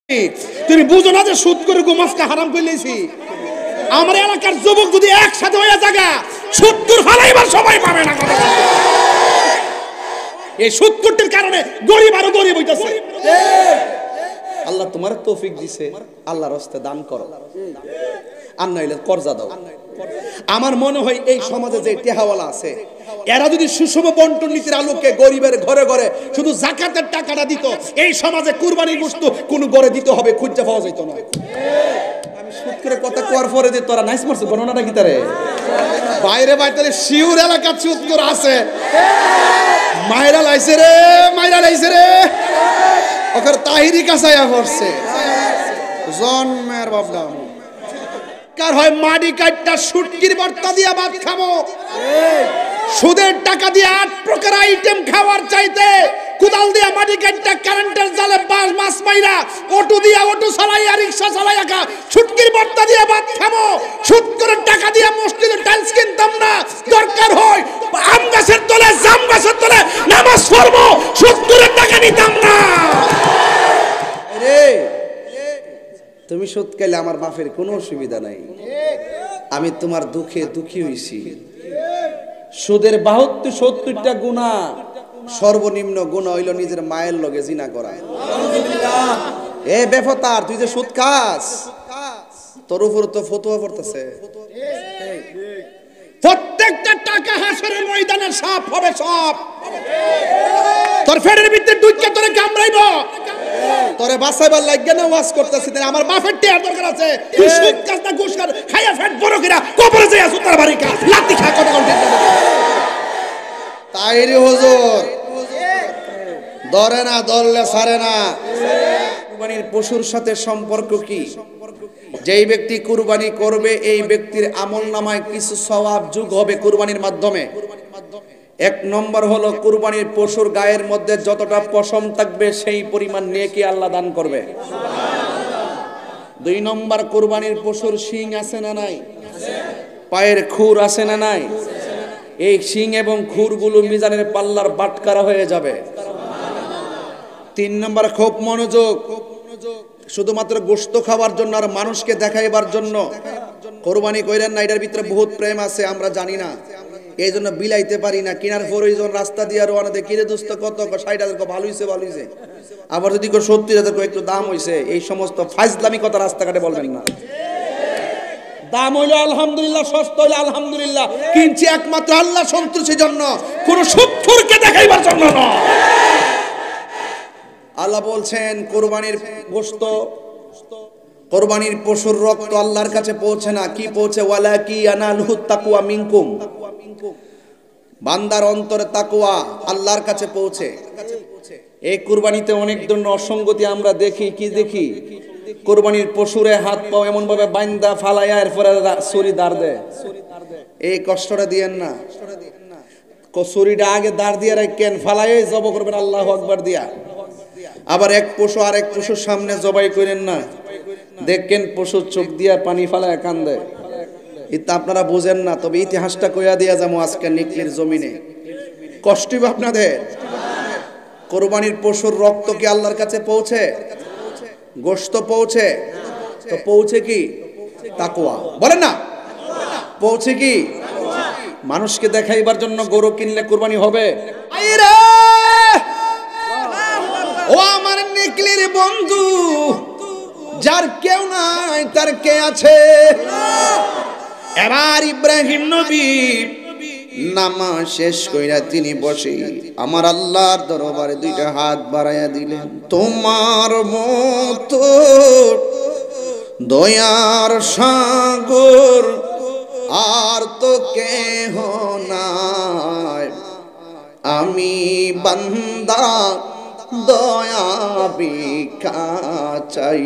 তুমি বুঝো না যে সুদ করে গোমাসকে হারাম করে লেছি। আমার এলাকার যুবক যদি একসাথে হয়ে জায়গা 70 ফালাইবার সবাই পাবে না। এই 70-টির কারণে গরিব আরো গরিব হইতাছে। আল্লাহ তোমার তৌফিক দিছে, আল্লাহর রাস্তায় দান করো, আর নইলে কর্জা দাও। আমার মনে হয় এই সমাজে যে টেহাওয়ালা আছে এরা যদি সুষম বন্টন নীতির আলোকে গরিবের ঘরে ঘরে শুধু যাকাতের টাকাটা দিত, এই সমাজে কুরবানির গোশত কোন ঘরে দিতে হবে খুঁজে পাওয়া যেত না। আমি সুদ করে কথা কোয়ার পরে যে তোরা নাইস মারছ গণনাটা কি তারে বাইরে বাইরে শিউর এলাকা সুদ করে আছে। মাইরা লাইছে রে, মাইরা লাইছে রে, ওখান তাহিরি কাছাইয়া পড়ছে জন্মের বাবলা কার হয় মাটি কাটটা শুটকির ভর্তা দিয়া ভাত খাবো। সুদের টাকা দিয়ে 8 প্রকার আইটেম খাওয়ার চাইতে কুদাল দিয়া মাটি কাটটা কারেন্টের জালে বাস মাছ মাইরা অটো দিয়া অটো চালাইয়া রিকশা চালাইয়া খা শুটকির ভর্তা দিয়া ভাত খাবো। সুদ করে টাকা দিয়া মসজিদে টাইলস কিনতাম না, দরকার হয় আম গাছের তলে জাম গাছের তলে নামাজ পড়বো, সুদ করে টাকা নিতাম না। রে তুমি সুদ খাইলে আমার বাপের কোনো অসুবিধা নাই, আমি তোমার দুঃখে দুঃখী হইছি। সুদের 72-70টা গুনাহ, সর্বনিম্ন গুনাহ হইল নিজের মায়ের লগে জিনা করা। এ বেফতার তুই যে সুদ খাস, তোর উপর তো ফতোয়া পড়তেছে। প্রত্যেকটা টাকা হাসরের ময়দানে সাপ হবে, সব তোর ফেরের ভিতরে ঢুকে তোরে কামড়াইব। তোরে বাঁচাইবার লাগবে না ওয়াজ করতেছিস, আমার বাপের টিয়ার দরকার আছে। তুই সুদ খাস না ঘুষ খাস, খাইয়া ফেট বড় কইরা কবরে যাইয়া সুতার বাড়ি খা, লাত্তি খা, কথা কোন ঠিক না। তাইরে হুজুর ধরে না, ধরলে ছাড়ে না। কুরবানির পশুর সাথে সম্পর্ক কি? যেই ব্যক্তি কুরবানি করবে এই ব্যক্তির আমলনামায় কিছু সওয়াব যোগ হবে কুরবানির মাধ্যমে। 1 নম্বর হলো কুরবানির পশুর গায়ের মধ্যে যতটা পশম থাকবে সেই পরিমাণ নেকি আল্লাহ দান করবে। 2 নম্বর কুরবানির পশুর শিং আছে না নাই? পায়ের খুর আছে না নাই? এই শিং এবং খুরগুলো মিজানের পাল্লার বাটকারা হয়ে যাবে। 3 নম্বর খুব মনোযোগ, শুধুমাত্র গোশত খাওয়ার জন্য আর মানুষকে দেখাইবার জন্য কুরবানি কইরেন না। এটার ভিতরে বহুত প্রেম আছে, আমরা জানি না, এই জন্য বিলাইতে পারি না। কিনার প্রয়োজন রাস্তা দিয়ে রওনা দিয়ে কিরে দোস্ত কত 60,000 ভালো হইছে, ভালো হইছে। আবার যদি 70,000 একটু দাম হইছে, এই সমস্ত ফাইজলামি কথা রাস্তাঘাটে বলবেন না। দাম হইলো আলহামদুলিল্লাহ, সস্তা হইলো আলহামদুলিল্লাহ, কিনছি একমাত্র আল্লাহ সন্তুষ্টির জন্য, কোন সুদখোরকে দেখাইবার জন্য না। আল্লাহ বলছেন কুরবানির গোশত, কুরবানির পশুর রক্ত আল্লাহর কাছে পৌঁছে না। কি পৌঁছে? ওয়ালাকি আনালহু তাকওয়া মিনকুম, বান্দার অন্তরে তাকওয়া আল্লাহর কাছে পৌঁছে। এই কুরবানিতে অনেক ধরনের অসঙ্গতি আমরা দেখি। কি দেখি? কুরবানির পশুরে হাত পাও এমন ভাবে বাইন্দা ফালাইয়া এরপরে ছুরি দাঁড় দেয়। এই কষ্টটা দিয়েন না, ছুরিটা আগে দাঁড় দিয়ে রাখেন, ফালাইয়া জব করবেন আল্লাহু আকবার দিয়া। আবার এক পশু আর এক পশুর সামনে জবাই করেন না, দেখেন পশুর চোখ দিয়া পানি ফালায় কান্দে। এটা আপনারা বুঝেন না, তবে ইতিহাসটা কইয়া দিয়া যাবো আজকে নিকলির জমিনে। কষ্ট হবে আপনাদের। কুরবানির পশুর রক্ত কি আল্লাহর কাছে পৌঁছে? গোশত পৌঁছে? তো পৌঁছে কি? তাকওয়া। বলেন না পৌঁছে কি? মানুষকে দেখাইবার জন্য গরু কিনলে কুরবানি হবে? ও আমার নিকলির বন্ধু, যার কেউ নাই তার কে আছে। এবার ইব্রাহিম নবী নামাজ শেষ কইরা তিনি বসে আমার আল্লাহর দরবারে 2টা হাত বাড়াইয়া দিলেন। তোমার মতো দয়ার সাগর আর তো কেহ নাই, আমি বান্দা দয়া ভিক্ষা চাই।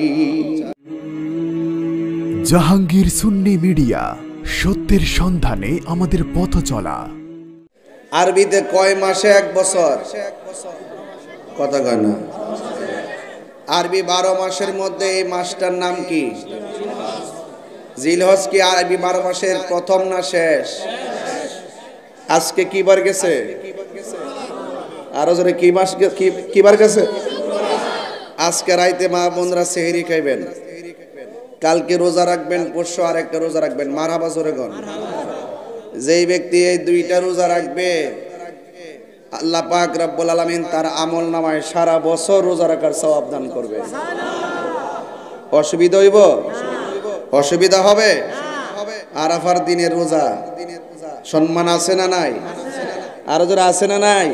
জাহাঙ্গীর সুন্নি মিডিয়া, সত্যের সন্ধানে আমাদের পথ চলা। আরবিতে কয় মাসে 1 বছর? কথা কয় না। আরবি 12 মাসের মধ্যে এই মাসটার নাম কি? জিলহজ। কি আরবি 12 মাসের প্রথম না শেষ? আজকে কি বার গেছে? আরো জোরে কি মাস, কি বার গেছে? আজকে রাইতে মা বোনরা সেহরি খাইবেন, কালকে রোজা রাখবেন, পরশু আরেকটা রোজা রাখবেন। মারহাবা জোরে গণ। যেই ব্যক্তি এই দুইটা রোজা রাখবে, আল্লাহ পাক রব্বুল আলামিন তার আমল নামায় সারা বছর রোজা রাখার সওয়াব দান করবে। অসুবিধা হইব? অসুবিধা হবে? আরাফার দিনের রোজা সম্মান আছে না নাই? আরো যারা আছে না নাই?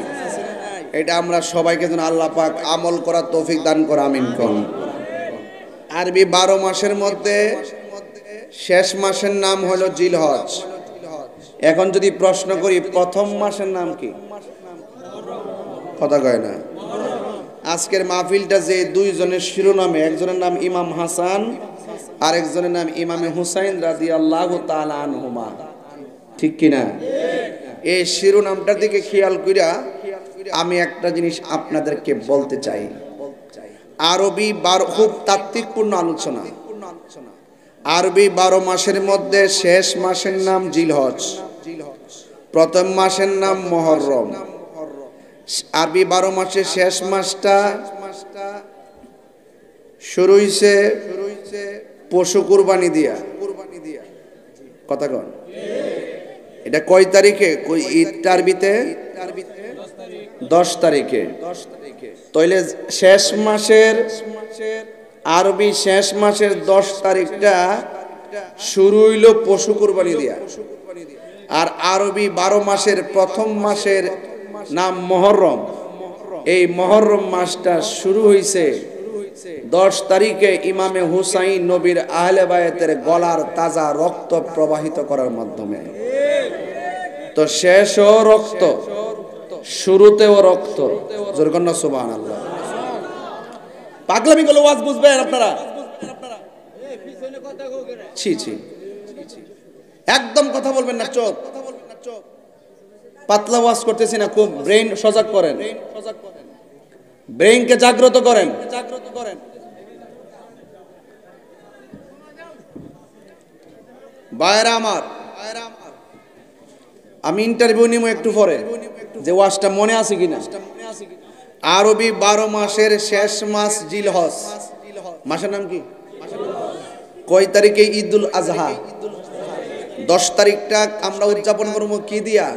এটা আমরা সবাইকে যেন আল্লাহ পাক আমল করার তৌফিক দান করে, আমিন কোন। আরবি 12 মাসের মধ্যে শেষ মাসের নাম হলো জিলহজ। এখন যদি প্রশ্ন করি প্রথম মাসের নাম কি? কথা কয় না। আজকের মাহফিলটা যে দুইজনের শিরোনামে, একজনের নাম ইমাম হাসান আর একজনের নাম ইমামে হুসাইন রাদিয়াল্লাহু তাআলা আনহুমা, ঠিক কিনা? এই শিরোনামটার দিকে খেয়াল কইরা আমি একটা জিনিস আপনাদেরকে বলতে চাই। আরবি 12 খুব তাত্ত্বিকপূর্ণ আলোচনা। আরবি 12 মাসের মধ্যে শেষ মাসের নাম জিলহজ, প্রথম মাসের নাম মুহররম। আরবি 12 মাসের শেষ মাসটা শুরু হইছে পশু কুরবানি দিয়া। কথা কন, এটা কয় তারিখে? ঈদটা আরবিতে 10 তারিখে। তাইলে শেষ মাসের আরবি শেষ মাসের 10 তারিখটা শুরু হইল পশু কুরবানি দিয়া। আর আরবি 12 মাসের প্রথম মাসের নাম মুহররম। এই মুহররম মাসটা শুরু হইছে 10 তারিখে ইমামে হুসাইন নবীর আহলে বায়াতের গলার তাজা রক্ত প্রবাহিত করার মাধ্যমে। তো শেষও রক্ত, শুরুতেও রক্ত। জোরে কন্না সুবহানাল্লাহ। পাগলামি গুলো ওয়াজ বুঝবেন আপনারা? ছি ছি, একদম কথা বলবেন না, চুপ। পাতলা ওয়াজ করতেছি না, খুব ব্রেইন সজাগ করেন, ব্রেইনকে জাগ্রত করেন। ভাইরা আমার, আমি ইন্টারভিউ নিব একটু পরে, যে ওয়াজটা মনে আছে কিনা। আরবি 12 মাসের শেষ মাস জিলহজ। মাসের নাম কি? কয় তারিখে ঈদুল আজহা? 10 তারিখটা আমরা উদযাপন করব কি দিয়া?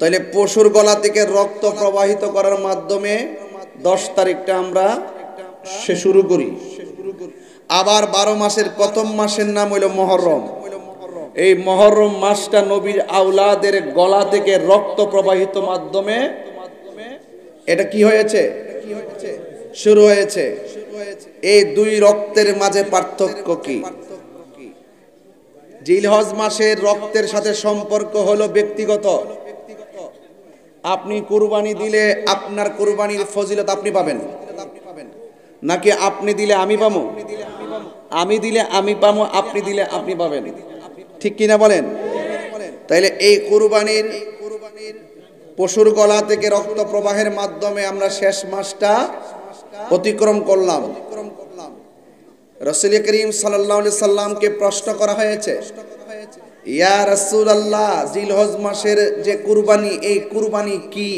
তাইলে পশুর গলা থেকে রক্ত প্রবাহিত করার মাধ্যমে 10 তারিখটা আমরা শুরু করি। আবার 12 মাসের প্রথম মাসের নাম হইল মুহররম। এই মুহররম মাসটা নবীর আওলাদের গলা থেকে রক্ত প্রবাহিত মাধ্যমে এটা কি হয়েছে? শুরু হয়েছে। এই দুই রক্তের মাঝে পার্থক্য কি? জিলহজ মাসের রক্তের সাথে সম্পর্ক হলো ব্যক্তিগত। আপনি কুরবানি দিলে আপনার কুরবানির ফজিলত আপনি পাবেন, নাকি আপনি দিলে আমি পাবো? আমি দিলে আমি পাবো, আপনি দিলে আপনি পাবেন, ঠিক কিনা বলেন? তাইলে এই কুরবানির পশুর গলা থেকে রক্ত প্রবাহের মাধ্যমে আমরা শেষ মাসটা অতিক্রম করলাম। রাসূল করিম সাল্লাল্লাহু আলাইহি সাল্লামকে প্রশ্ন করা হয়েছে, ইয়া রাসূলুল্লাহ, জিলহজ মাসের যে কুরবানি, এই কুরবানি কি?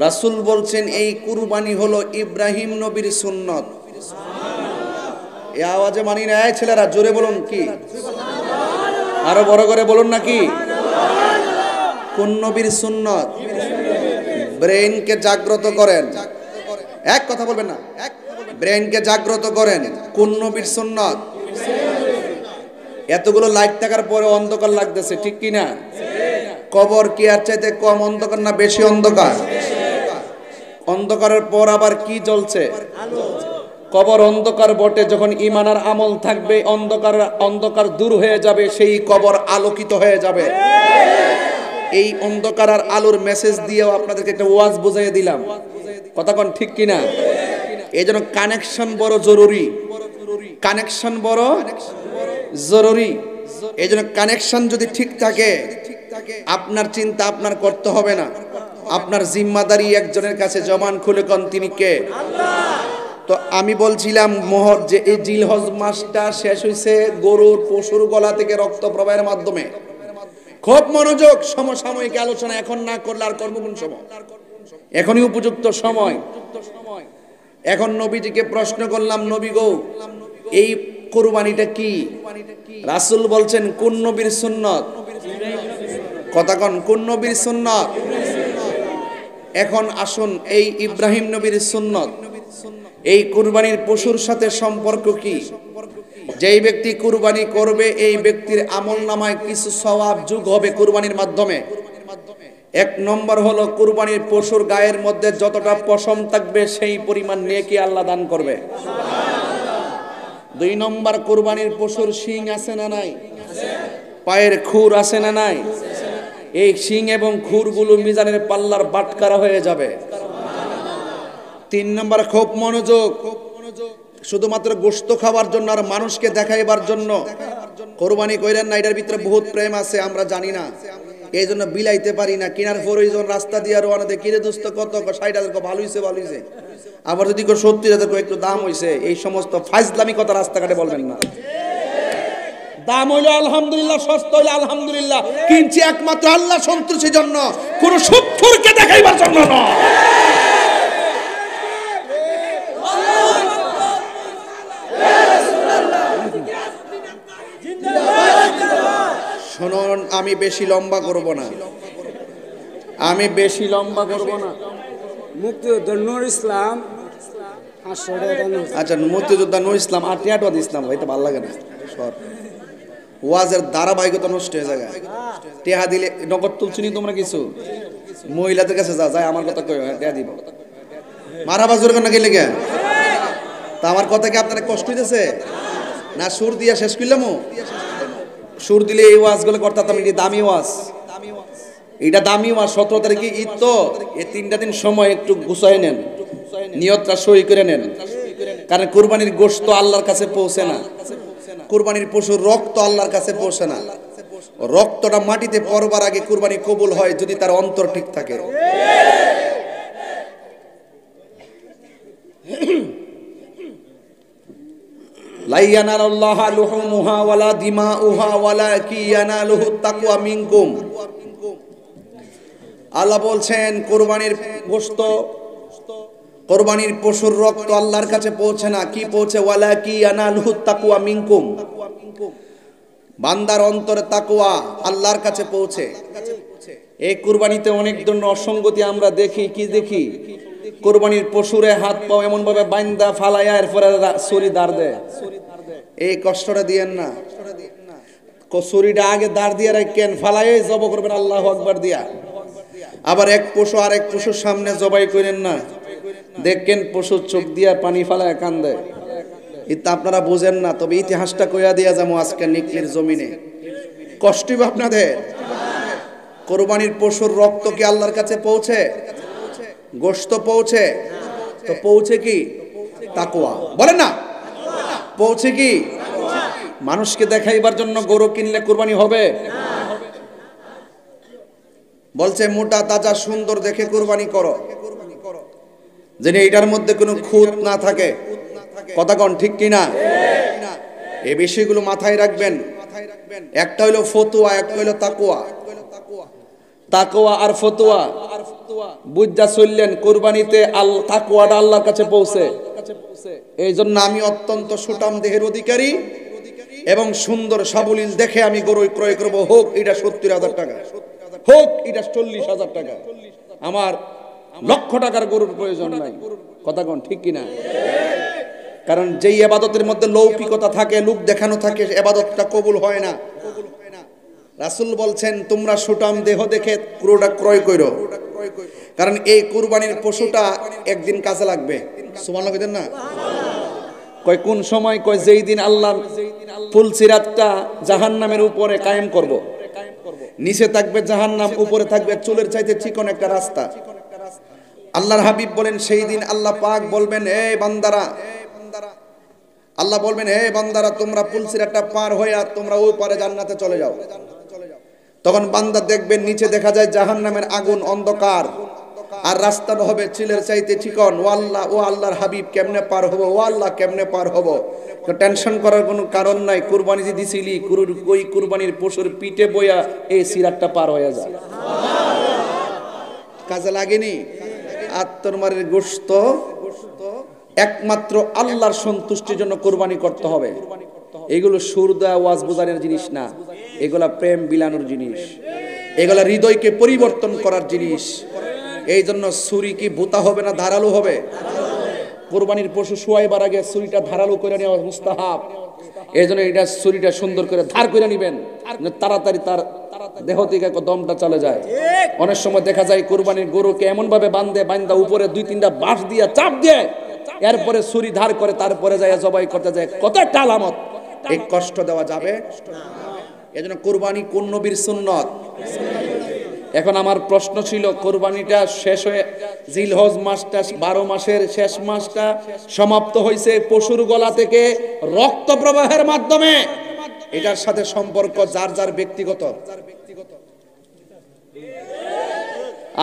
রাসূল বলছেন, এই কুরবানি হলো ইব্রাহিম নবীর সুন্নত। এই আওয়াজে মানি না ছেলেরা, জোরে বলুন কি? আরো বড় করে বলুন নাকি? কোন নবীর সুন্নত? ব্রেইনকে জাগ্রত করেন, এক কথা বলবেন না, ব্রেইনকে জাগ্রত করেন। কোন নবীর সুন্নত? এতগুলো লাইট থাকার পরে অন্ধকার লাগতেছে, ঠিক কিনা? কবর কি আর চাইতে কম অন্ধকার না বেশি অন্ধকার? অন্ধকারের পর আবার কি জ্বলছে? কবর অন্ধকার বটে, যখন ঈমান আর আমল থাকবে অন্ধকার দূর হয়ে যাবে, সেই কবর আলোকিত হয়ে যাবে। এই অন্ধকার আর আলোর মেসেজ দিয়েও আপনাদেরকে একটা ওয়াজ বুঝাইয়ে দিলাম, কথা কোন ঠিক কিনা? এই জন্য কানেকশন বড় জরুরি, কানেকশন বড় জরুরি। এই জন্য কানেকশন যদি ঠিক থাকে, আপনার চিন্তা আপনার করতে হবে না। আপনার জিম্মাদারি একজনের কাছে, জবান খুলে কোন তিনি কে? তো আমি বলছিলাম যে এই জিলহজ মাসটা শেষ হয়েছে গরুর পশুর গলা থেকে রক্ত প্রবাহের মাধ্যমে। খুব মনোযোগ, সমসাময়িক আলোচনা এখন না করলে আর কর্ম কোন সময়? এখনই উপযুক্ত সময়। এখন নবীজিকে প্রশ্ন করলাম, নবী গো, এই কুরবানিটা কি? রাসূল বলছেন, কোন নবীর সুন্নত? কথা কন, কোন নবীর সুন্নত? এখন আসুন, এই ইব্রাহিম নবীর সুন্নত এই কুরবানির পশুর সাথে সম্পর্ক কি? যেই ব্যক্তি কুরবানি করবে এই ব্যক্তির আমলনামায় কিছু সওয়াব যোগ হবে কুরবানির মাধ্যমে। এক নম্বর হলো, কুরবানির পশুর গায়ের মধ্যে যতটা পশম থাকবে সেই পরিমাণ নেকি আল্লাহ দান করবে। দুই নম্বর, কুরবানির পশুর শিং আছে না নাই? পায়ের খুর আছে না নাই? এই শিং এবং খুরগুলো মিজানের পাল্লার বাটকারা হয়ে যাবে। তিন নম্বর, খুব মনোযোগ, শুধুমাত্র গোশত খাওয়ার জন্য আর মানুষকে দেখাইবার জন্য কোরবানি কইরেন না। এটার ভিতরে বহুত প্রেম আছে, আমরা জানি না, এই জন্য বিলাইতে পারি না। কিনার প্রয়োজন, রাস্তা দিয়ে রওনা দিয়ে, কিরে দোস্ত কত? 60,000, ভালো হইছে ভালো হইছে। আবার যদি 70,000 একটু দাম হইছে, এই সমস্ত ফাজলামি কথা রাস্তাঘাটে বলবেন না। দাম হইলো আলহামদুলিল্লাহ, সস্তা হইলো আলহামদুলিল্লাহ, কিনছি একমাত্র আল্লাহ সন্তুষ্টির জন্য, কোন সুৎখোরকে দেখাইবার জন্য না। শুনুন, আমি বেশি লম্বা করব না, আমি বেশি লম্বা করব না। মুক্তিযোদ্ধা নূর ইসলাম, আচ্ছা, মুক্তিযোদ্ধা নূর ইসলাম আর টিয়াটওয়াদ ইসলাম হইতে ভালো লাগে না। সর, ওয়াজের ধারাবাহিকতা নষ্ট হয়ে যায়। টেহা দিলে নগদ তুলছিনি তোমরা কিছু? মহিলাদের কাছে যা যায়, আমার কথা কই, টেহা দিব। মারাবা জোর কেন গেলে গে? তা আমার কথা কি আপনারা কষ্ট হইতেছে না? সুর দিয়া শেষ করলাম। সুর দিলে এই ওয়াজ গুলো করতাম। এটা দামি ওয়াজ, এটা দামি ওয়াজ। 17 তারিখে ঈদ, তো এই 3টা দিন সময় একটু গুছাই নেন, নিয়তটা সই করে নেন। কারণ কুরবানির গোশত আল্লাহর কাছে পৌঁছে না, কুরবানির পশুর রক্ত আল্লাহর কাছে পৌঁছে না। রক্তটা মাটিতে পড়বার আগে কুরবানি কবুল হয় যদি তার অন্তর ঠিক থাকে। লা ইয়ানালুল্লাহু লুহুমুহা ওয়ালা দিমাউহা ওয়ালাকিন ইয়ানালুহু তাকওয়া মিনকুম। আল্লাহ বলছেন, কুরবানির গোশত, কুরবানির পশুর রক্ত আল্লাহর কাছে পৌঁছে না। কি পৌঁছে? ওয়ালাকিন ইয়ানালুহু তাকওয়া মিনকুম। বান্দার অন্তরে তাকওয়া আল্লাহর কাছে পৌঁছে। এই কুরবানিতে অনেক ধরনের অসঙ্গতি আমরা দেখি। কি দেখি? কুরবানির পশুরে হাত পাও এমন ভাবে বাইন্দা ফালাইয়া এরপরে ছুরি দাঁড় দেয়। এই কষ্টটা দিয়েন না। ছুরিটা আগে দাঁড় দিয়ে রাখেন, ফালাইয়াই জব করবেন আল্লাহু আকবার দিয়া। আবার এক পশু আর এক পশুর সামনে জবাই করেন না, দেখেন পশুর চোখ দিয়া পানি ফালায় কান্দে। এটা আপনারা বুঝেন না, তবে ইতিহাসটা কইয়া দিয়া যাবো আজকে নিকলির জমিনে। কষ্টই আপনাদের। কুরবানির পশুর রক্ত কি আল্লাহর কাছে পৌঁছে? গোশত পৌঁছে? তো পৌঁছে কি? তাকওয়া। বলেন না, পৌঁছে কি? মানুষকে দেখাইবার জন্য গরু কিনলে কুরবানি হবে? বলছে মোটা তাজা সুন্দর দেখে কুরবানি করো, যেন এটার মধ্যে কোনো খুঁত না থাকে। কথা কন ঠিক কিনা? এই বিষয়গুলো মাথায় রাখবেন। একটা হইলো ফতুয়া, একটা হইলো তাকওয়া। তাকওয়া আর ফতুয়া বুঝা চললেন, কুরবানিতে তাকওয়াটা আল্লাহর কাছে পৌঁছে। এই জন্য আমি অত্যন্ত সুঠাম দেহের অধিকারী এবং সুন্দর সাবলীল দেখে আমি গরু ক্রয় করব, হোক এটা 70,000 টাকা, হোক এটা 40,000 টাকা। আমার লক্ষ টাকার গরুর প্রয়োজন নাই। কথা কোন ঠিক কিনা? কারণ যেই ইবাদতের মধ্যে লৌকিকতা থাকে, লোক দেখানো থাকে, ইবাদতটা কবুল হয় না। রাসূল বলছেন, তোমরা সুঠাম দেহ দেখে গরুটা ক্রয় করো, কারণ এই কুরবানির পশুটা একদিন কাজে লাগবে। সুবহানাল্লাহ কইতেন না? কয় কোন সময়? কয় যেই দিন আল্লাহ ফুলসিরাতটা জাহান্নামের উপরে কায়েম করব। নিচে থাকবে জাহান্নাম, উপরে থাকবে চুলের চাইতে চিকন একটা রাস্তা। আল্লাহর হাবিব বলেন, সেই দিন আল্লাহ পাক বলবেন, হে বান্দারা, আল্লাহ বলবেন, হে বান্দারা, তোমরা ফুলসিরাতটা পার হইয়া তোমরা ওই পারে জান্নাতে চলে যাও। তখন বান্দা দেখবেন নিচে দেখা যায় জাহান্নামের আগুন, অন্ধকার, আর রাস্তাটা হবে চিলের চাইতে চিকন। ও আল্লাহ, ও আল্লাহর হাবিব, কেমনে পার হবো? ও আল্লাহ, কেমনে পার হবো? তো টেনশন করার কোনো কারণ নাই। কুরবানি যে দিছিলি, ওই কুরবানির পশুর পিঠে বইয়া এই সিরাতটা পার হয়ে যায়। কাজে লাগেনি? আত্মরমারের গোশত একমাত্র আল্লাহর সন্তুষ্টির জন্য কুরবানি করতে হবে। এগুলো সুর দেওয়া ওয়াজ বোঝানোর জিনিস না, এগুলা প্রেম বিলানোর জিনিস, এগুলা হৃদয়কে পরিবর্তন করার জিনিস। এই জন্য ছুরি কি ভুতা হবে না ধারালো হবে? কুরবানির পশু শোয়াইবার আগে ছুরিটা ধারালো করে নেওয়া মুস্তাহাব। এই জন্য এটা ছুরিটা সুন্দর করে ধার করে নেবেন, তাড়াতাড়ি তার দেহ থেকে দমটা চলে যায়। অনেক সময় দেখা যায় কুরবানির গরুকে এমন ভাবে বান্ধা উপরে 2-3টা বাঁশ দিয়ে চাপ দিয়ে এরপরে ছুরি ধার করে তারপরে যায় জবাই করতে যায়। কত একটা আলামত, এই কষ্ট দেওয়া যাবে। এজন্য কুরবানি কোন নবীর সুন্নত? এখন আমার প্রশ্ন ছিল, কুরবানিটা শেষ হয়ে জিলহজ মাসটা 12 মাসের শেষ মাসটা সমাপ্ত হয়েছে পশুর গলা থেকে রক্ত প্রবাহের মাধ্যমে। এটার সাথে সম্পর্ক যার যার ব্যক্তিগত।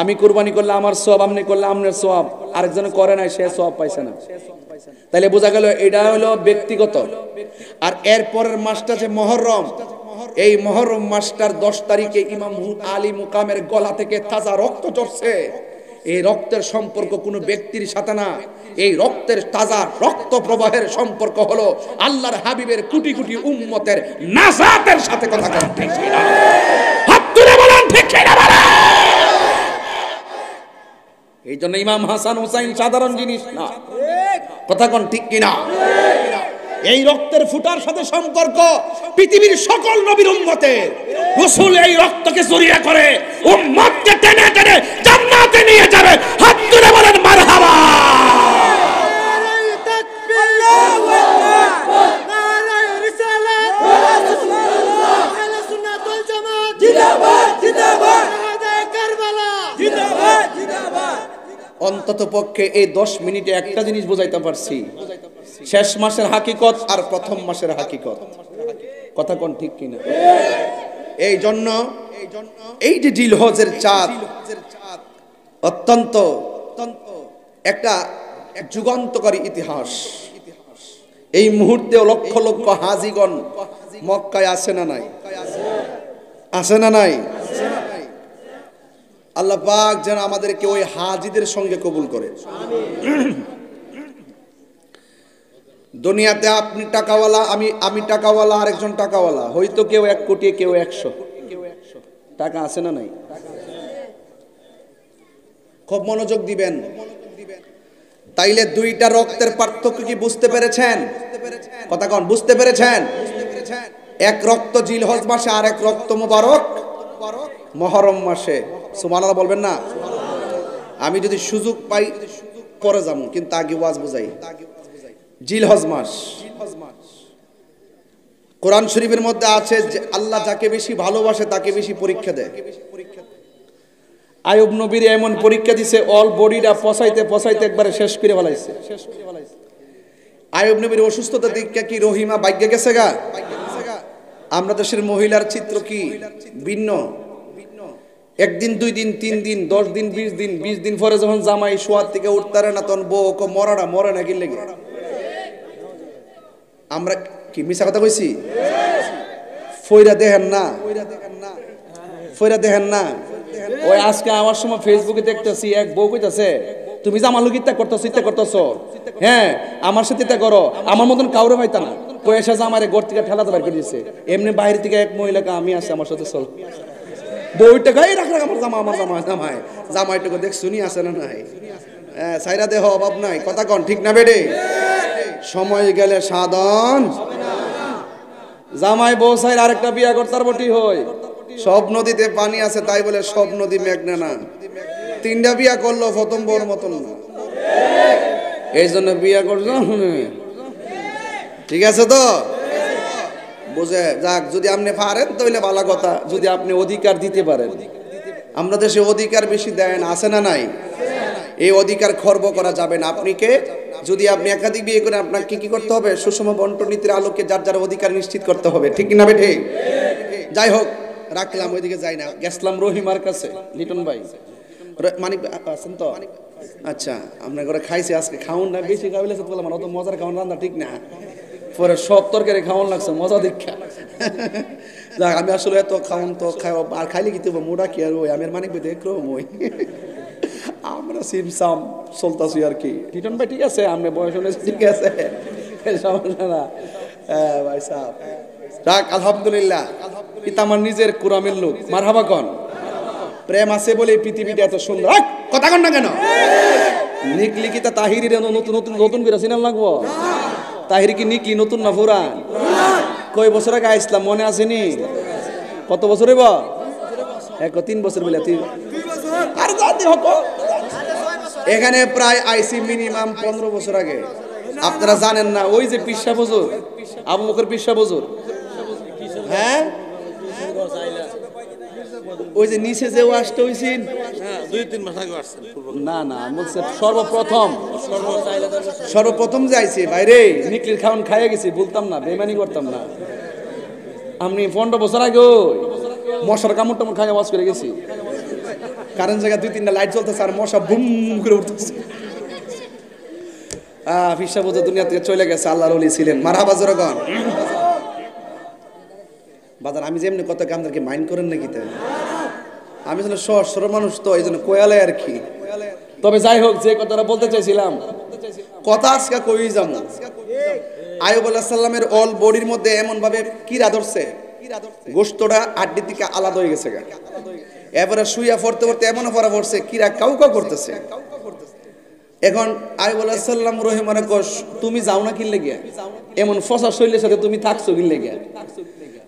আমি কুরবানি করলে আমার সওয়াব, আপনি করলে আপনার সওয়াব, আরেকজন করে নাই সে সওয়াব পাইছে না। তাহলে বোঝা গেল এটা হলো ব্যক্তিগত। আর এর পরের মাসটা যে মুহররম, এই মুহররম মাসটার 10 তারিখে ইমাম আলী মুকামের গলা থেকে তাজা রক্ত ঝরছে। এই রক্তের সম্পর্ক কোনো ব্যক্তির সাথে না, এই রক্তের তাজা রক্ত প্রবাহের সম্পর্ক হলো আল্লাহর হাবিবের কোটি কোটি উম্মতের নাজাতের সাথে। কথা কোন ঠিক না? হাত তুলে বলেন ঠিক না বলেন। এই জন্য ইমাম হাসান হুসাইন সাধারণ জিনিস না। কথা কোন ঠিক কিনা? এই রক্তের ফুটার সাথে সম্পর্ক পৃথিবীর সকল নবীর উম্মতের। রাসূল এই রক্তকে জড়িয়ে করে উম্মতকে টেনে টেনে জান্নাতে নিয়ে যাবে। হাত তুলে বলেন মারহাবা। অন্তত পক্ষে এই 10 মিনিটে একটা জিনিস বোঝাইতে পারছি, শেষ মাসের হাকিকত আর প্রথম মাসের হাকিকত। কথা কোন ঠিক কিনা? এই জন্য এই যে জিলহজের চাঁদ অত্যন্ত একটা যুগান্তকারী ইতিহাস। এই মুহূর্তে লক্ষ লক্ষ হাজিগণ মক্কায় আসে না নাই? আসে না নাই? আল্লাহ পাক যেন আমাদেরকে ওই হাজিদের সঙ্গে কবুল করে। দুনিয়াতে আপনি টাকাওয়ালা, আমি টাকাওয়ালা, আরেকজন টাকাওয়ালা, হয়তো কেউ 1 কোটি, কেউ 100 টাকা। আছে না নাই? খুব মনোযোগ দিবেন। তাইলে দুইটা রক্তের পার্থক্য কি বুঝতে পেরেছেন? কথা কোন বুঝতে পেরেছেন? এক রক্ত জিলহজ মাসে, আর এক রক্ত মুবারক মুহররম মাসে। সুবহানাল্লাহ বলবেন না? আমি যদি সুযোগ পাই পরে যাবো, কিন্তু আগে ওয়াজ বুঝাই। জিলহজ মাস, কোরআন শরীফের মধ্যে আছে যে আল্লাহ যাকে বেশি ভালোবাসে তাকে বেশি পরীক্ষা দেয়। আইয়ুব নবীর এমন পরীক্ষা দিছে, অল বডিটা পচাইতে পচাইতে একবারে শেষ করে ফেলাইছে। আইয়ুব নবীর অসুস্থতা দিকটা কি রহিমা ভাগ্যে গেছে গা? আমরা দেশের মহিলার চিত্র কি ভিন্ন। 1 দিন 2 দিন 3 দিন 10 দিন 20 দিন 20 দিন পরে যখন জামাই শোয়ার থেকে উঠতারে না, তখন বউ কো মরাটা মরে না কি লেগে। আমরা কি মিছা কথা কইছি? ফইরা দেখেন না, ফইরা দেখেন না। ওই আজকে আমার সময় ফেসবুকে দেখতেছি এক বউ কইতাছে, তুমি যে আমার লোক ইত্যা করতেছো, ইত্যা করতেছো, হ্যাঁ আমার সাথে ইত্যা করো, আমার মতন কাউরে পাইতা না। কই এসে যে আমার ঘর থেকে ঠেলাতে বাইর করে দিয়েছে। এমনি বাইরে থেকে এক মহিলাকে, আমি আসি আমার সাথে চল, বউটা গাই রাখ রাখ আমার জামা, আমার জামা জামাই জামাইটাকে দেখ শুনি আসে না নাই? সাইরা দেহ অভাব নাই। কথা কন ঠিক না বেডে? সময় গেলে সাধন জামাই বউ সাইর আরেকটা বিয়া করতার বটি হয়। সব নদীতে পানি আছে তাই বলে সব নদী মেঘনা না। 3টা বিয়া করলো প্রথম বউর মতন না, এই জন্য বিয়া করছো। ঠিক আছে তো? বুঝে যাক, যদি আপনি পারেন তাহলে ভালো কথা, যদি আপনি অধিকার দিতে পারেন। আমরা দেশে অধিকার বেশি দেন, আছে না নাই? এই অধিকার খর্ব করা যাবে না। যদি আপনি একাধিক বিয়ে করেন, আপনাকে কি করতে হবে? সুষম বন্টন নীতির আলোকে যার যার অধিকার নিশ্চিত করতে হবে। ঠিক না বেঠে? যাই হোক, রাখলাম, ওইদিকে যাই না। গেছলাম রহিমার কাছে, লিটন ভাই মানিক আছেন তো? আচ্ছা, আপনার ঘরে খাইছে আজকে। খাউন না বেশি খাইলে বললাম অত মজার খাওয়ান রান্না ঠিক না, পরে সব তরকারি খাওয়ান লাগছে মজা দীক্ষা। যাক, আমি আসলে এত খাওয়ান তো আর খাইলে কি মোড়া কি আর ওই আমি মানিক দেখলো মই আমরা সিমসাম চলতাছি আর কি। টিটন ভাই ঠিক আছে, আপনি বয়স হয়েছে ঠিক আছে, সমস্যা না। ভাই সাহেব যাক আলহামদুলিল্লাহ, এটা আমার নিজের কুরামের লোক। মারহাবা কন। প্রেম আছে বলে পৃথিবীটা এত সুন্দর। কথা কন না কেন? নিকলিকিতা তাহিরির নতুন নতুন নতুন করে সিনেমা লাগবো। তাহিরি কি নিকলি নতুন না পুরান? কয় বছর আগে ইসলাম মনে আসেনি? কত বছর হইব? 3 বছর বলে আর জাতি হক এখানে প্রায় আইসি মিনিমাম 15 বছর আগে। আপনারা জানেন না ওই যে পিসা হুজুর, আবু বকর পিসা হুজুর, হ্যাঁ ওই যে নিচে যে ওয়াজটা হইছেন 2-3 মাস আগে আসছেন? না না বলছে সর্বপ্রথম যে আইছে বাইরে নিকলির খাওয়ান খাইয়া গেছি, বলতাম না, বেমানি করতাম না। আমি 15 বছর আগে মশার কামড় টামড় খাইয়া ওয়াজ করে গেছি। কারণ জায়গা 2-3টা লাইট জ্বলতেছে আর মশা বুম করে উঠতেছে। ফিসা বোঝা দুনিয়া থেকে চলে গেছে, আল্লাহর ওলি ছিলেন। মারহাবা জোরাগণ। বাজার আমি যেমনি কত আপনাদেরকে মাইন্ড করেন নাকি? তাই আমি যেন সহজ সরল মানুষ, তো এই জন্য কোয়ালে আর কি। তবে যাই হোক, যে কথাটা বলতে চাইছিলাম, কথা আজকে কই যাবো। আইয়ুব আলাইহিস সালামের অল বডির মধ্যে এমন ভাবে কিরা ধরছে, গোশতটা আড্ডি থেকে আলাদা হয়ে গেছে। এবারে শুইয়া পড়তে পড়তে এমন পড়া পড়ছে কিরা কাউ কাউ করতেছে। এখন আইয়ুব আলাইহিস সালাম রহিমানে কস, তুমি যাও না কিনলে গিয়া, এমন ফসা শৈলের সাথে তুমি থাকছো কিনলে গিয়া।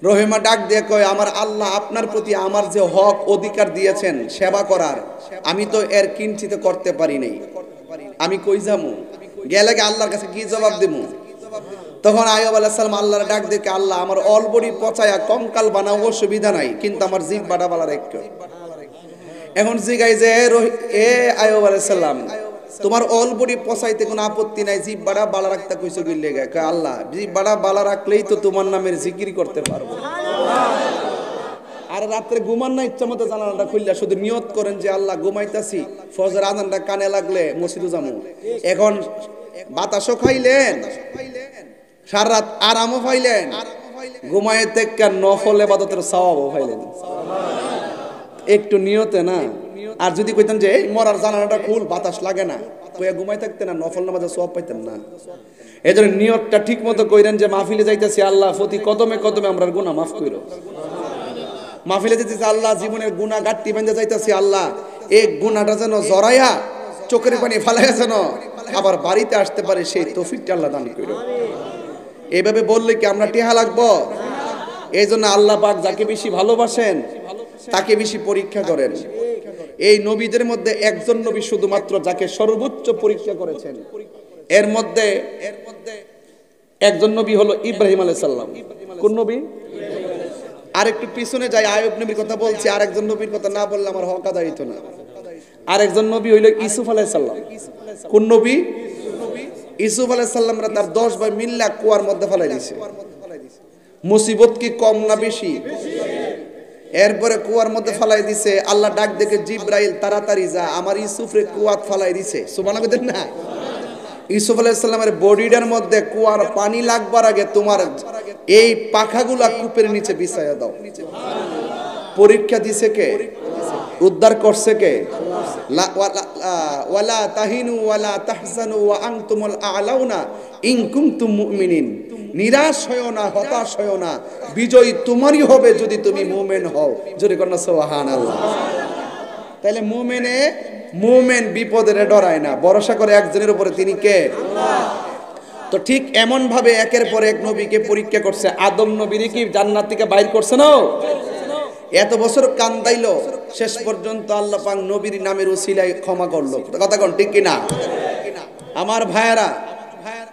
রহিমা ডাক দিয়ে কয়, আমার আল্লাহ আপনার প্রতি আমার যে হক অধিকার দিয়েছেন সেবা করার, আমি তো এর কিঞ্চিত করতে পারি নাই। আমি কই যাবো, গেলে আল্লাহর কাছে কি জবাব দেবো? তখন আইয়ুব আলাইহিস সালাম আল্লাহর ডাক দিয়ে, আল্লাহ আমার অলবডি পচায়া কঙ্কাল বানাও অসুবিধা নাই, কিন্তু আমার জিভ বাড়া বালা রাখো। এখন জিগাই যে এ আইয়ুব আলাইহিস সালাম, তোমার অলবডি পচাইতে কোনো আপত্তি নাই, জিভ বাড়া বালা রাখতে কইছো কি লেগে? কয় আল্লাহ জিভ বাড়া বালা রাখলেই তো তোমার নামের জিকির করতে পারবো। আর রাত্রে ঘুমান না, ইচ্ছা মতো জানালাটা খুললা শুধু নিয়ত করেন যে আল্লাহ ঘুমাইতাছি, ফজর আজানটা কানে লাগলে মসজিদে যাবো। এখন বাতাসও খাইলেন, সারা রাত আরামও পাইলেন, ঘুমাইয়ে থেকে নফল ইবাদতের সওয়াবও পাইলেন। একটু নিয়তে না। আর যদি কইতেন যে এই মরার জানালাটা খুল, বাতাস লাগে না, কইয়া ঘুমাই থাকতেন না, নফল নামাজে সওয়াব পাইতেন না। এজন্য নিয়তটা ঠিক মতো কইরেন যে মাহফিলে যাইতেছি, আল্লাহ প্রতি কদমে কদমে আমরার গুনাহ মাফ কইরো। মাহফিলে যেতেছি, আল্লাহ জীবনের গুনাহ গাট্টি বেঁধে যাইতেছি, আল্লাহ এই গুনাহটা যেন জড়াইয়া চোখের পানি ফালাইয়া যেন আবার বাড়িতে আসতে পারে, সেই তৌফিকটা আল্লাহ দান কইরো। এইভাবে বললে কি আমরা টেহা লাগবো? এই জন্য আল্লাহ পাক যাকে বেশি ভালোবাসেন তাকে বেশি পরীক্ষা করেন। এই নবীদের মধ্যে একজন নবী শুধুমাত্র যাকে সর্বোচ্চ পরীক্ষা করেছেন, এর মধ্যে একজন নবী হলো ইব্রাহিম আলাইহিস সালাম। কোন নবী? আর একটু পিছনে যাই, আইয়ুব নবীর কথা বলছি, আর একজন নবীর কথা না বললে আমার হক আদায় হইতো না। আর একজন নবী হইল ইউসুফ আলাইহিস সালাম। কোন নবী? ইউসুফ আলাইহিস সালামরা তার 10 ভাই মিল্লা কুয়ার মধ্যে ফেলাই দিয়েছে। মুসিবত কি কম না বেশি? এরপরে কুয়ার মধ্যে ফেলাই দিছে। আল্লাহ ডাক দেখে, জিব্রাইল তাড়াতাড়ি যা, আমার ইউসুফরে কুয়াত ফেলাই দিছে। সুবহানাল্লাহ বলেন না? ইউসুফ আলাইহিস সালামের বডিটার মধ্যে কুয়ার পানি লাগবার আগে তোমার এই পাখাগুলা কূপের নিচে বিছায়া দাও। পরীক্ষা দিছে কে? উদ্ধার করছে কে? ওয়ালা তাহিনু ওয়ালা তাহজানু ওয়া আনতুমুল আ'লাউনা ইন কুনতুম মুমিনিন। নিরাশ হয়ো না, হতাশ হয়ো না, বিজয় তোমারই হবে যদি তুমি মুমিন হও। জোরে কর না সুবহানাল্লাহ। তাহলে মুমিন বিপদের ডরায় না, ভরসা করে একজনের উপরে, তিনি কে? আল্লাহ। তো ঠিক এমন ভাবে একের পর এক নবীকে পরীক্ষা করছে। আদম নবীকে কি জান্নাত থেকে বাইর করছে না? এত বছর কান্দাইলো, শেষ পর্যন্ত আল্লাহ পাক নবীর নামের উসিলায় ক্ষমা করলো। কথা কোন ঠিক কিনা আমার ভাইয়েরা?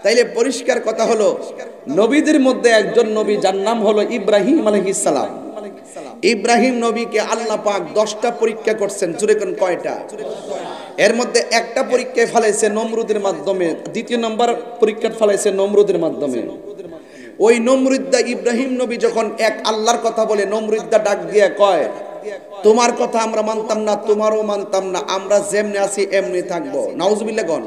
তাইলে পরিষ্কার কথা হলো, নবীদের মধ্যে একজন নবী যার নাম হলো ইব্রাহিম আলাইহিস সালাম। ইব্রাহিম নবীকে আল্লাহ পাক 10টা পরীক্ষা করছেন। জোরে কোন কয়টা? এর মধ্যে একটা পরীক্ষায় ফেলাইছে নমরুদের মাধ্যমে, দ্বিতীয় নম্বর পরীক্ষা ফেলাইছে নমরুদের মাধ্যমে। ওই নমরুদা ইব্রাহিম নবী যখন এক আল্লাহর কথা বলে, নমরুদা ডাক দিয়ে কয়, তোমার কথা আমরা মানতাম না, তোমারও মানতাম না, আমরা যেমনি আছি এমনি থাকবো। নাউজুবিল্লাহ গণ।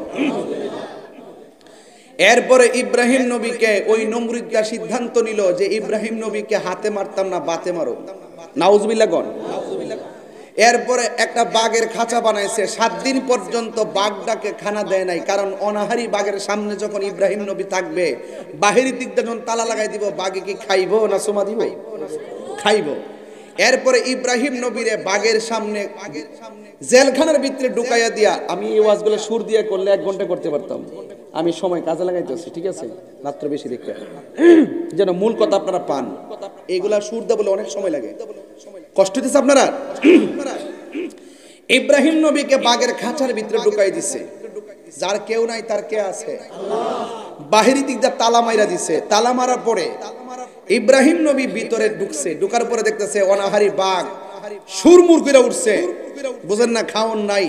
এরপরে ইব্রাহিম নবীকে ওই নমরুদা সিদ্ধান্ত নিল যে ইব্রাহিম নবীকে হাতে মারতাম না, বাতে মারো। নাউজুবিল্লাহ গণ। এরপরে একটা বাঘের খাঁচা বানাইছে, 7 দিন পর্যন্ত বাঘটাকে খানা দেয় নাই, কারণ অনাহারি বাঘের সামনে যখন ইব্রাহিম নবী থাকবে, বাহির দিক দিয়ে যখন তালা লাগাই দিব, বাঘে কি খাইবো না সুমা দিব? খাইবো। এরপরে ইব্রাহিম নবীরে বাঘের সামনে জেলখানার ভিতরে ঢুকাইয়া দিয়া, আমি এই ওয়াজগুলো সুর দিয়ে করলে 1 ঘন্টা করতে পারতাম, আমি সময় কাজে লাগাইতেছি, ঠিক আছে, মাত্র বেশি দেখতে যেন মূল কথা আপনারা পান। এইগুলা সুর দেওয়া বলে অনেক সময় লাগে, কষ্ট হইতেছে আপনারা। ইব্রাহিম নবীকে বাঘের খাঁচার ভিতরে ঢুকাই দিছে, যার কেউ নাই তার কে আছে? বাহিরি দিক দিয়ে তালা মাইরা দিছে। তালা মারার পরে ইব্রাহিম নবী ভিতরে ঢুকছে, ঢুকার পরে দেখতেছে অনাহারি বাঘ সুরমুর করে উঠছে, বুঝেন না, খাওন নাই।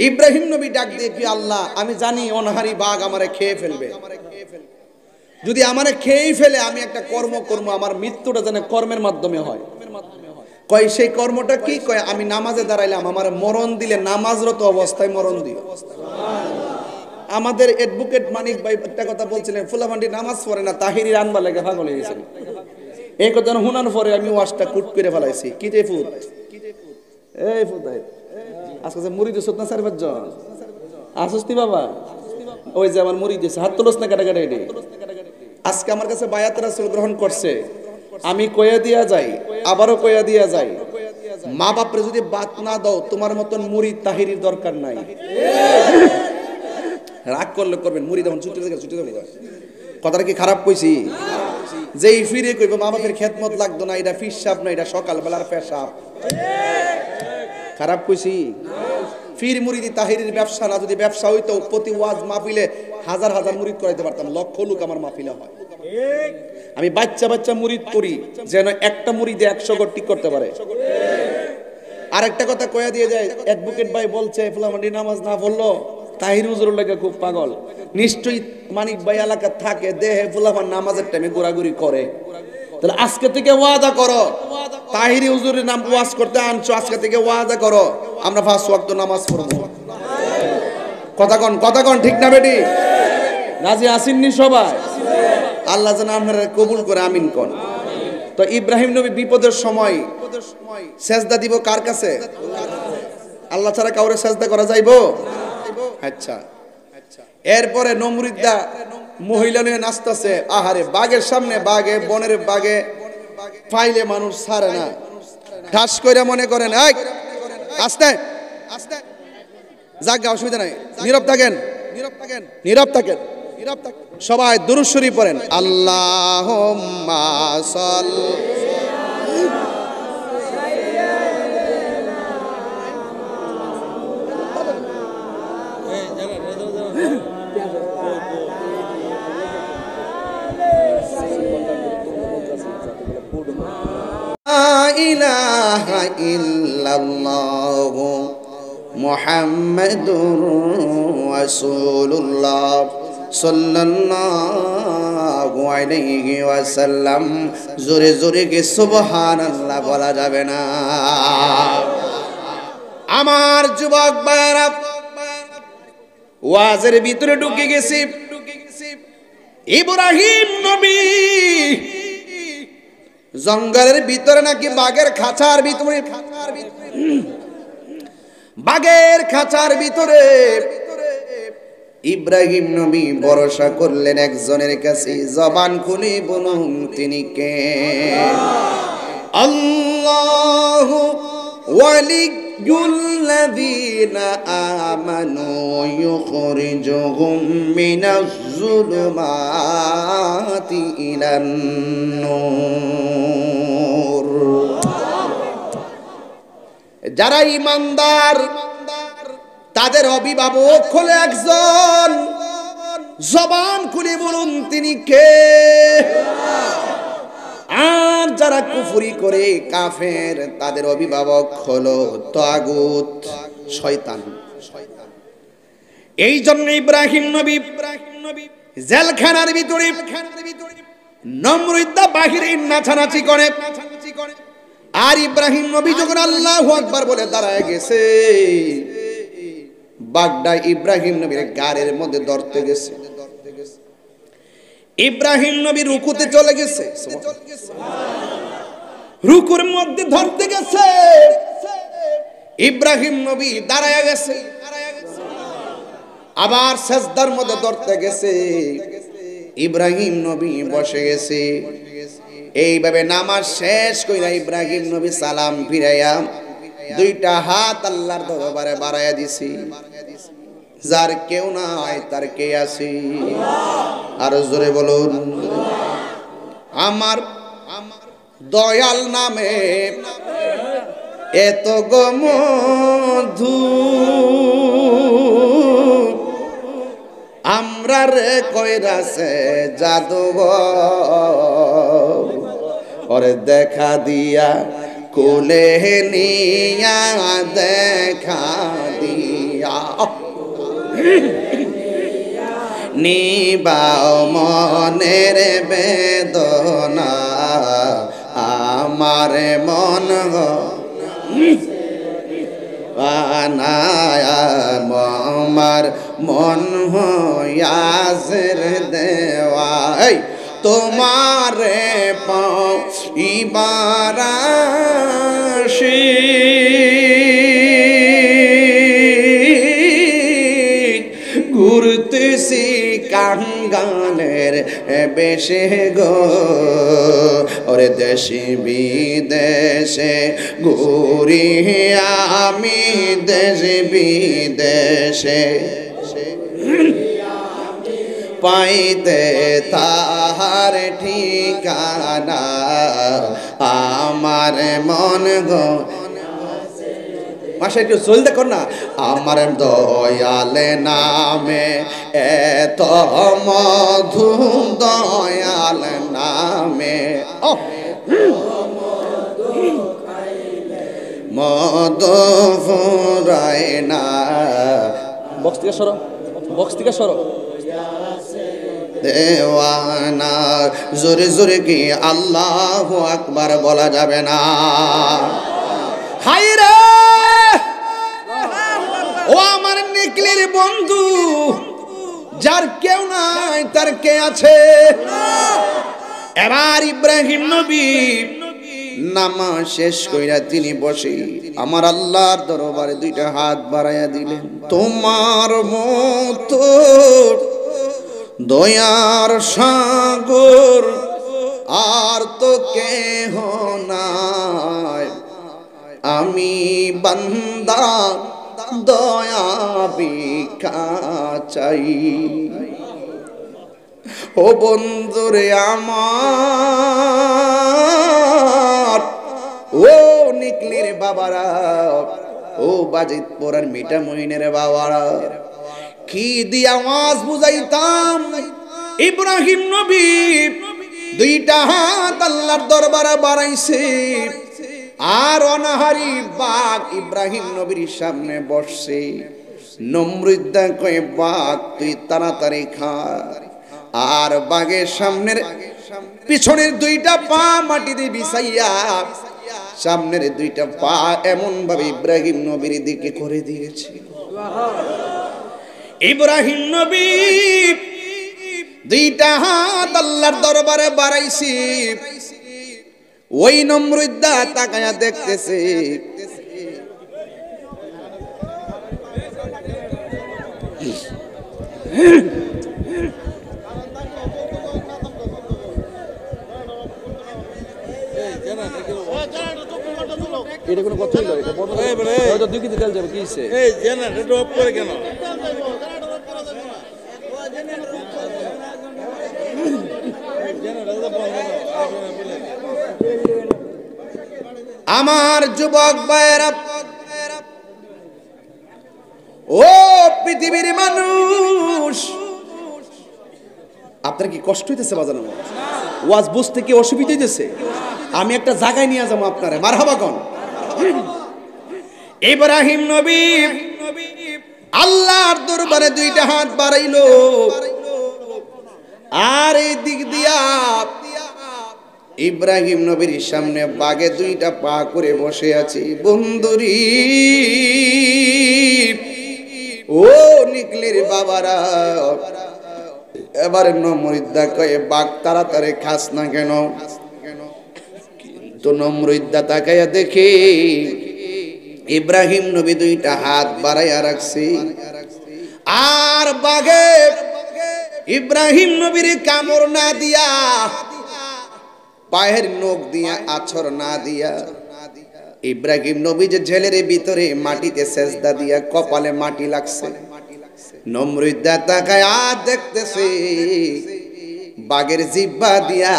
ইব্রাহিম নবী ডাক দিয়ে কি, আল্লাহ আমি জানি অনাহারি বাঘ আমারে খেয়ে ফেলবে, যদি আমারে খেয়েই ফেলে আমি একটা কর্ম করবো, আমার মৃত্যুটা যেন কর্মের মাধ্যমে হয়। কয় সেই কর্মটা কি? কয় আমি নামাজে দাঁড়াইলাম, আমার মরণ দিলে নামাজরত অবস্থায় মরণ দিও। আমাদের অ্যাডভোকেট মানিক ভাই একটা কথা বলছিলেন, ফুলামান্ডি নামাজ পড়ে না, তাহিরি আনবা লাগে পাগল হয়ে গেছেন। এই কথা হুনার পরে আমি ওয়াজটা কুট করে ফেলাইছি। কি রে ফুট, এই ফুট আজকে যে মুড়ি দিছ না 4-5 জন আসস্তি বাবা, ওই যে আমার মুড়ি দিছে, হাত তুলস না কাটা এডি। আজকে আমার কাছে বায়াত রাসূল গ্রহণ করছে, আমি কইয়া দিয়া যাই, আবারও কইয়া দিয়া যাই, মা বাপরে যদি বাত না দাও, তোমার মতন মুড়ি তাহিরির দরকার নাই। রাগ করলে করবেন, মুড়ি যখন ছুটি দেবে। কথাটা কি খারাপ কইছি? যেই ফিরে কইব মা বাপের খেদমত লাগতো না, এটা ফিরসাব না, এটা সকালবেলার পেশাব। খারাপ কইছি? ফির মুরিদি তাহিরির ব্যবসা না, যদি ব্যবসা হইতো প্রতি ওয়াজ মাহফিলে 1000 মুরিদ করাইতে পারতাম, লক্ষ লোক আমার মাহফিলে হয়। আমি বাচ্চা মুরিদ করি যেন একটা মুরিদে 100 ঘর ঠিক করতে পারে। আরেকটা কথা কয়া দিয়ে যায়, অ্যাডভোকেট ভাই বলছে ফুলামান্ডি নামাজ না পড়লো তাহির হুজুরের লাগে খুব পাগল। নিশ্চয়ই মানিক ভাই এলাকা থাকে, দেহে ফুলাফান নামাজের টাইমে ঘোরাঘুরি করে। তাহলে আজকে থেকে ওয়াদা করো, তাহিরি হুজুরের নাম ওয়াজ করতে আনছো, আজকে থেকে ওয়াদা করো আমরা 5 ওয়াক্ত নামাজ পড়বো। কথা কন ঠিক না বেটি? রাজি আসেননি সবাই? আল্লাহ যেন আপনারা কবুল করে, আমিন কোন। তো ইব্রাহিম নবী বিপদের সময় সেজদা দিব কার কাছে? আল্লাহ ছাড়া কাউরে সেজদা করা যাইবো? আচ্ছা, এরপরে নমরুদা মহিলা নিয়ে নাচতেছে, আহারে বাঘের সামনে, বাঘে বনের বাঘে পাইলে মানুষ ছাড়ে না, ঠাস কইরা মনে করেন এই আস্তে আস্তে জায়গা, অসুবিধা নাই, নীরব থাকেন। সবাই দুরূদ শরীফ পড়েন, আল্লাহুম্মা সাল্লি ইলাহা ইল্লাল্লাহু মুহাম্মাদুর রাসূলুল্লাহ সাল্লাল্লাহু আলাইহি ওয়াসাল্লাম। জোরে জোরে কি সুবহানাল্লাহ বলা যাবে না? আমার যুবক ভাইরা, ওয়াজের ভিতরে ঢুকে গেছি। ইব্রাহিম নবী জঙ্গলের ভিতরে নাকি বাঘের খাঁচার ভিতরে, বাঘের খাঁচার ভিতরে ইব্রাহিম নবী ভরসা করলেন একজনের কাছে। জবান খুলে বলুন তিনি কে? আল্লাহু ওয়ালিয়ুল্লাযীনা আমানু ইউখরিজুহুম মিনাজ-যুলুমাতি ইলান-নূর। যারা ঈমানদার তাদের অভিভাবক হলো একজন। জবান খুলে বলুন তিনি কে? আর যারা কুফরি করে কাফের তাদের অভিভাবক হলো তাগুত, শয়তান। এই জন্য ইব্রাহিম নবী জেলখানার ভিতরে নমরুদ বাহিরে নাচানাচি করে, আর ইব্রাহিম নবী যখন আল্লাহু আকবার বলে দাঁড়ায় গেছে, বাগদা ইব্রাহিম নবীর গাড়ির মধ্যে ধরতে গেছে। ইব্রাহিম নবী রুকুতে চলে গেছে, রুকুর মধ্যে ধরতে গেছে। ইব্রাহিম নবী দাঁড়ায় গেছে, আবার সেজদার মধ্যে ধরতে গেছে। ইব্রাহিম নবী বসে গেছে। এইভাবে নামাজ শেষ কইরা ইব্রাহিম নবী সালাম ফিরাইয়া দুইটা হাত আল্লাহর দরবারে বাড়াইয়া দিছি। যার কেউ নাই তার কে আছে? আর জোরে বলুন, আমার দয়াল নামে এত গো মধু, আমরা রে কইরাছে জাদুঘর, ওরে দেখা দিয়া কোলে নিয়া দেখা দিয়া নিবাও মনের বেদনা, আমার মন আমার মন হয়াজের দেওয়া তোমারে পাও ইবারাশি, ঘুরতেছি কাঙ্গালের বেশে গো, ওরে দেশে বিদেশে ঘুরি আমি, দেশে বিদেশে পাইতে তাহার ঠিকানা, আমার মন গো মাসে একটু চলতে কর না, আমার দয়াল নামে এত মধু, দয়াল নামে মধু ফুরায় না। বক্স থেকে সরো, বক্স থেকে সরো। দেওয়ানা জোরে জোরে কি আল্লাহু আকবার বলা যাবে না? হায় রে ও আমার নিকলের বন্ধু, যার কেউ নাই তার কে আছে? এবার ইব্রাহিম নবী নামাজ শেষ কইরা তিনি বসে আমার আল্লাহর দরবারে দুইটা হাত বাড়াইয়া দিলেন। তোমার মতো দয়ার সাগর আর তো কেহ নাই, আমি বান্দা দয়া ভিক্ষা চাই। ও বন্ধুরে আমার, ও নিকলির বাবারা, ও বাজিতপুরের মিঠা মহিনের বাবারা, কি দিয়ে আওয়াজ বুঝাইতাম ইব্রাহিম নবী দুইটা হাত আল্লাহর দরবারে বাড়াইছে, আর অনাহারি বাঘ ইব্রাহিম নবীর সামনে বসছে। নমরুদ্দা কয়ে বাঘ তুই তাড়াতাড়ি খা, আর বাঘের সামনের পিছনের দুইটা পা মাটিতে বিছাইয়া সামনের দুইটা পা এমন ভাবে ইব্রাহিম নবীর দিকে করে দিয়েছে। ইব্রাহিম নবী দুইটা হাত আল্লাহর দরবারে বাড়াইছি। ওই নমরুদ্দা তাকায়া দেখতেছে, এটা কোনো কথা হইলো? এটা বন্ধ করে হয়তো 2 কেজি তেল যাবে। কি হইছে? এই জেনারেটর অফ করে কেন? আমার যুবক ভাইয়েরা, ও পৃথিবীর মানুষ, আপনার কি কষ্ট হইতেছে বাজানো? ওয়াজ বুঝতে কি অসুবিধা হইতেছে? আমি একটা জায়গায় নিয়ে যাবো আপনারে। মারহাবা কোন? ইব্রাহিম নবী আল্লাহর দরবারে দুইটা হাত বাড়াইলো, আর এই দিক দিয়া ইব্রাহিম নবীর সামনে বাগে দুইটা পা করে বসে আছে। বন্ধুরি, ও নিকলির বাবারা, এবারে নমরুদ্দা কয়ে বাঘ তাড়াতাড়ি খাস না কেন? তো নমরুদ্দা তাকাইয়া দেখে ইব্রাহিম নবী দুইটা হাত বাড়াইয়া রাখছে, আর বাঘে ইব্রাহিম নবীর কামড় না দিয়া, পায়ের নখ দিয়া আছর না দিয়া, ইব্রাহিম নবী যে জেলের ভিতরে মাটিতে সেজদা দিয়া কপালে মাটি লাগছে, নমরুদ্দা তাকায় আর দেখতেছে বাঘের জিহ্বা দিয়া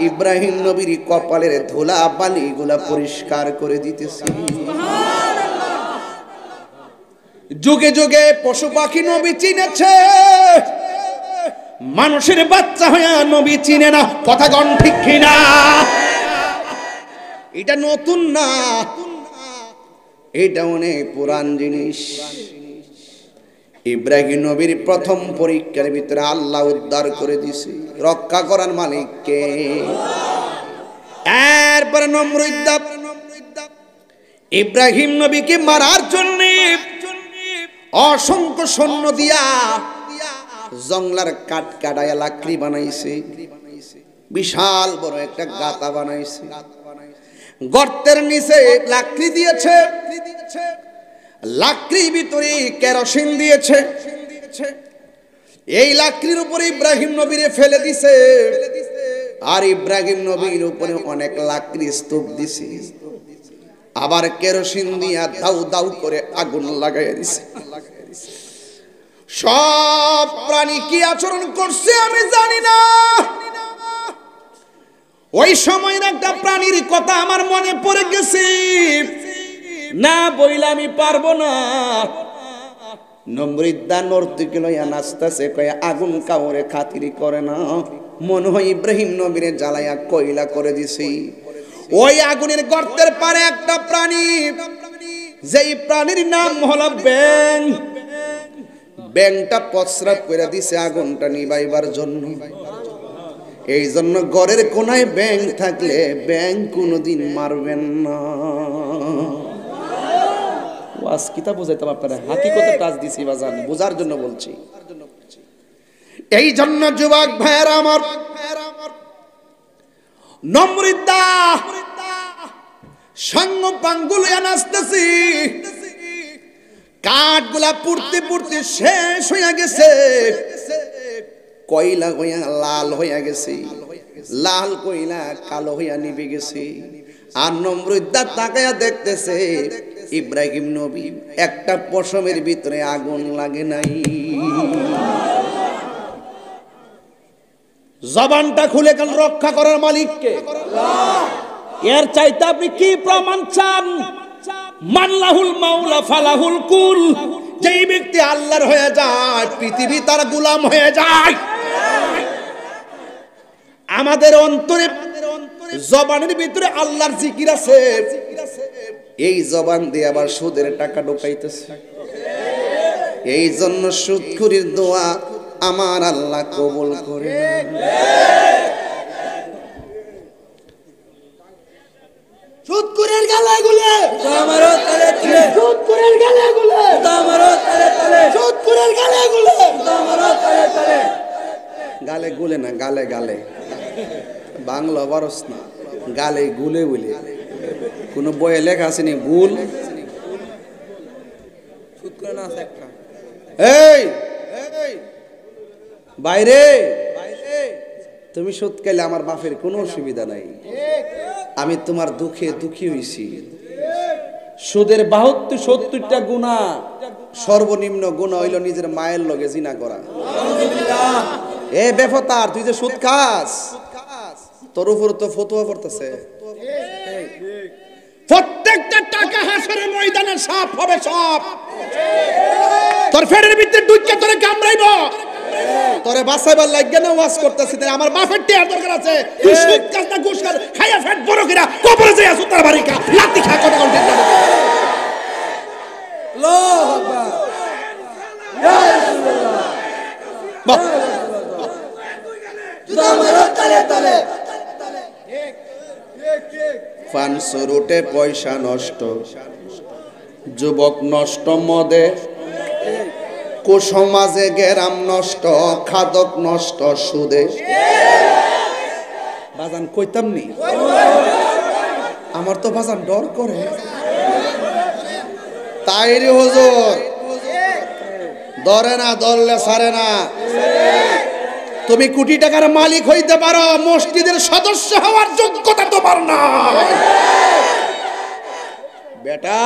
ইব্রাহিম নবীর কপালের ধুলা বালি গুলা পরিষ্কার করে দিতেছে। যুগে যুগে পশু পাখি নবী চিনেছে, মানুষের বাচ্চা হইয়া নবী চিনে না। কথা কোন ঠিক কিনা? এটা নতুন না, এটা অনেক পুরান জিনিস। ইব্রাহিম নবীর প্রথম পরীক্ষার ভিতরে আল্লাহ উদ্ধার করে দিছে, রক্ষা করার মালিক কে? এরপরে নমরুদ্দা ইব্রাহিম নবীকে মারার জন্য অসংখ্য সৈন্য দিয়া জঙ্গলার কাঠ কাটায়া লাকড়ি বানাইছে, বিশাল বড় একটা গাতা বানাইছে, গর্তের নিচে লাকড়ি দিয়েছে, লাকড়ির ভিতরে কেরোসিন দিয়েছে, এই লাকড়ির উপরে ইব্রাহিম নবীরে ফেলে দিছে, আর ইব্রাহিম নবীর উপরে অনেক লাকড়ি স্তূপ দিছে, আবার কেরোসিন দিয়া দাউ দাউ করে আগুন লাগাইয়া দিছে। সব প্রাণী কি আচরণ করছে আমি জানি না। ওই সময়ের একটা প্রাণীর কথা আমার মনে পড়ে গেছে, না বইলে আমি পারবো না। নমরুদ্দা নর্তকী লইয়া নাচতেছে, কয়ে আগুন কাউরে খাতিরি করে না, মনে হয় ইব্রাহিম নবীরে জ্বালাইয়া কয়লা করে দিছি। ওই আগুনের গর্তের পারে একটা প্রাণী, যেই প্রাণীর নাম হলো ব্যাং, ব্যাংটা প্রস্রাব করে দিছে আগুনটা নিভাইবার জন্য। এই জন্য ঘরের কোনায় ব্যাং থাকলে ব্যাং কোনোদিন মারবেন না। ওয়াজ কিতা বুঝাইতাম আপনারা, হাকিকতে টাচ দিছি বাজান, বোঝার জন্য বলছি। এই জন্য যুবক ভাইয়েরা আমার, নমরুদ্দা সঙ্গ পাঙ্গুল নাচতেছি, কাঠগুলা পুড়তে পুড়তে শেষ হইয়া গেছে, কয়লা হইয়া লাল হইয়া গেছে, লাল কয়লা কালো হইয়া নিভে গেছে। আর নমরুদ্দা তাকায়া দেখতেছে ইব্রাহিম নবী একটা পশমের ভিতরে আগুন লাগে নাই। জবানটা খুলে গেল, রক্ষা করার মালিককে। এর চাইতে আপনি কি প্রমাণ চান? মাল্লাহুল মাওলা ফালাহুল কুল, যেই ব্যক্তি আল্লাহর হয়ে যায় পৃথিবী তার গোলাম হয়ে যায়। আমাদের অন্তরে জবানের ভিতরে আল্লাহর জিকির আছে, এই জবান দিয়ে আবার সুদের টাকা ঢোকাইতেছে। এই জন্য সুদখুরির দোয়া আমার আল্লাহ কবুল করে না। সুদখুরের গালাগুলো আমারও তলে তলে, সুদখুরের গালাগুলো আমারও তলে তলে, সুদখুরের গালাগুলো আমারও তলে তলে। গালে গুলে না, গালে গালে, বাংলা বারস না, গালে গুলে বলে কোন বইয়ে লেখা আছে নি গুল? সুদখুর না আছে একটা। এই বাইরে, তুমি সুদ খেলে আমার বাপের কোনো অসুবিধা নাই, আমি তোমার দুঃখে দুঃখী হইছি। সুদের ৭২টা গুনাহ, সর্বনিম্ন গুনাহ হইল নিজের মায়ের লগে জিনা করা। এ বেফতার, তুই যে সুদ খাস, তোর উপর তো ফতোয়া পড়তেছে। প্রত্যেকটা টাকা হাসরের ময়দানে সাফ হবে, সব তোর ফেরের ভিতরে ঢুকে তোরে কামড়াইব। তোরে বাঁচাইবার লাগবে না ওয়াজ করতেছি, আমার বাপের টিয়ার দরকার আছে। তুই সুদ খাস না ঘুষ খাস, খাইয়া ফেট বড় কিরা কবরে যাইয়া সুতার বাড়ি খা, লাতি খা, কথা কোন ঠিক না। আল্লাহু আকবার, ইয়া রাসূলুল্লাহ। বাহ, তোমারও তলে তলে ফানসুর উঠে পয়সা নষ্ট, যুবক নষ্ট মদে, কুসমাজে গেরাম নষ্ট, খাদক নষ্ট সুদে। বাজান কইতাম নি, আমার তো বাজান ডর করে। তাইরি হুজুর ধরে না, ধরলে ছাড়ে না। তুমি কোটি টাকার মালিক হইতে পারো, মসজিদের সদস্য হওয়ার যোগ্যতা তোমার না। বেটা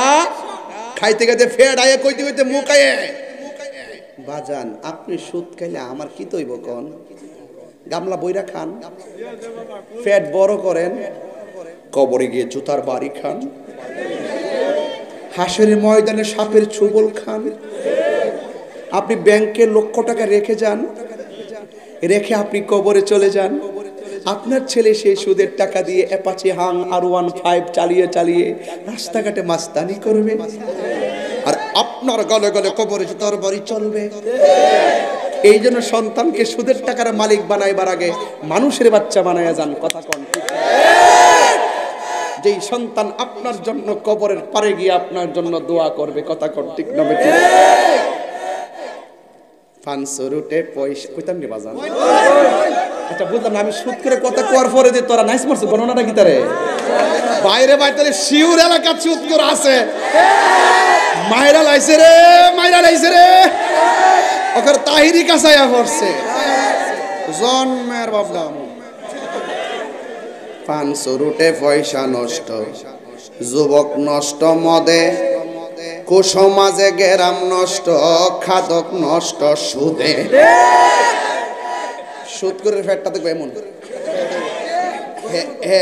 খাইতে খাইতে ফেড আয়ে কইতে কইতে মুখায়ে বাজান, আপনি সুদ খাইলে আমার কি তৈব কোন? গামলা বইরা খান, ফেট বড় করেন, কবরে গিয়ে জুতার বাড়ি খান, হাসরের ময়দানে সাপের ছুবল খান। আপনি ব্যাংকে লক্ষ টাকা রেখে যান, রেখে আপনি কবরে চলে যান। আপনার ছেলে সেই সুদের টাকা দিয়ে অ্যাপাচি হাং R15 চালিয়ে চালিয়ে রাস্তাঘাটে মাস্তানি করবে, আর আপনার গলে গলে কবরে জুতার বাড়ি চলবে। এই জন্য সন্তানকে সুদের টাকার মালিক বানাইবার আগে মানুষের বাচ্চা বানায়া যান। কথা কন ঠিক? যেই সন্তান আপনার জন্য কবরের পারে গিয়ে আপনার জন্য দোয়া করবে। কথা কন ঠিক না বেটি? ফানসুরুটে পয়সা কইতাম নি বাজান। আচ্ছা বুঝলাম না, আমি সুদ করে কথা কোয়ার পরে যে তোরা নাইস মারছ গণনাটা কি তারে বাইরে বাইরে শিউর এলাকা সুদ করে আছে। মাইরা লাইছে রে, মাইরা লাইছে রে, ওখান তাহিরি কাছাইয়া পড়ছে জন্মের বাবলাম। ফানসুরুটে পয়সা নষ্ট, যুবক নষ্ট মদে, কুসমাজে গেরাম নষ্ট, খাদক নষ্ট সুদে। সুদ করে ফেটটা দেখবো এমন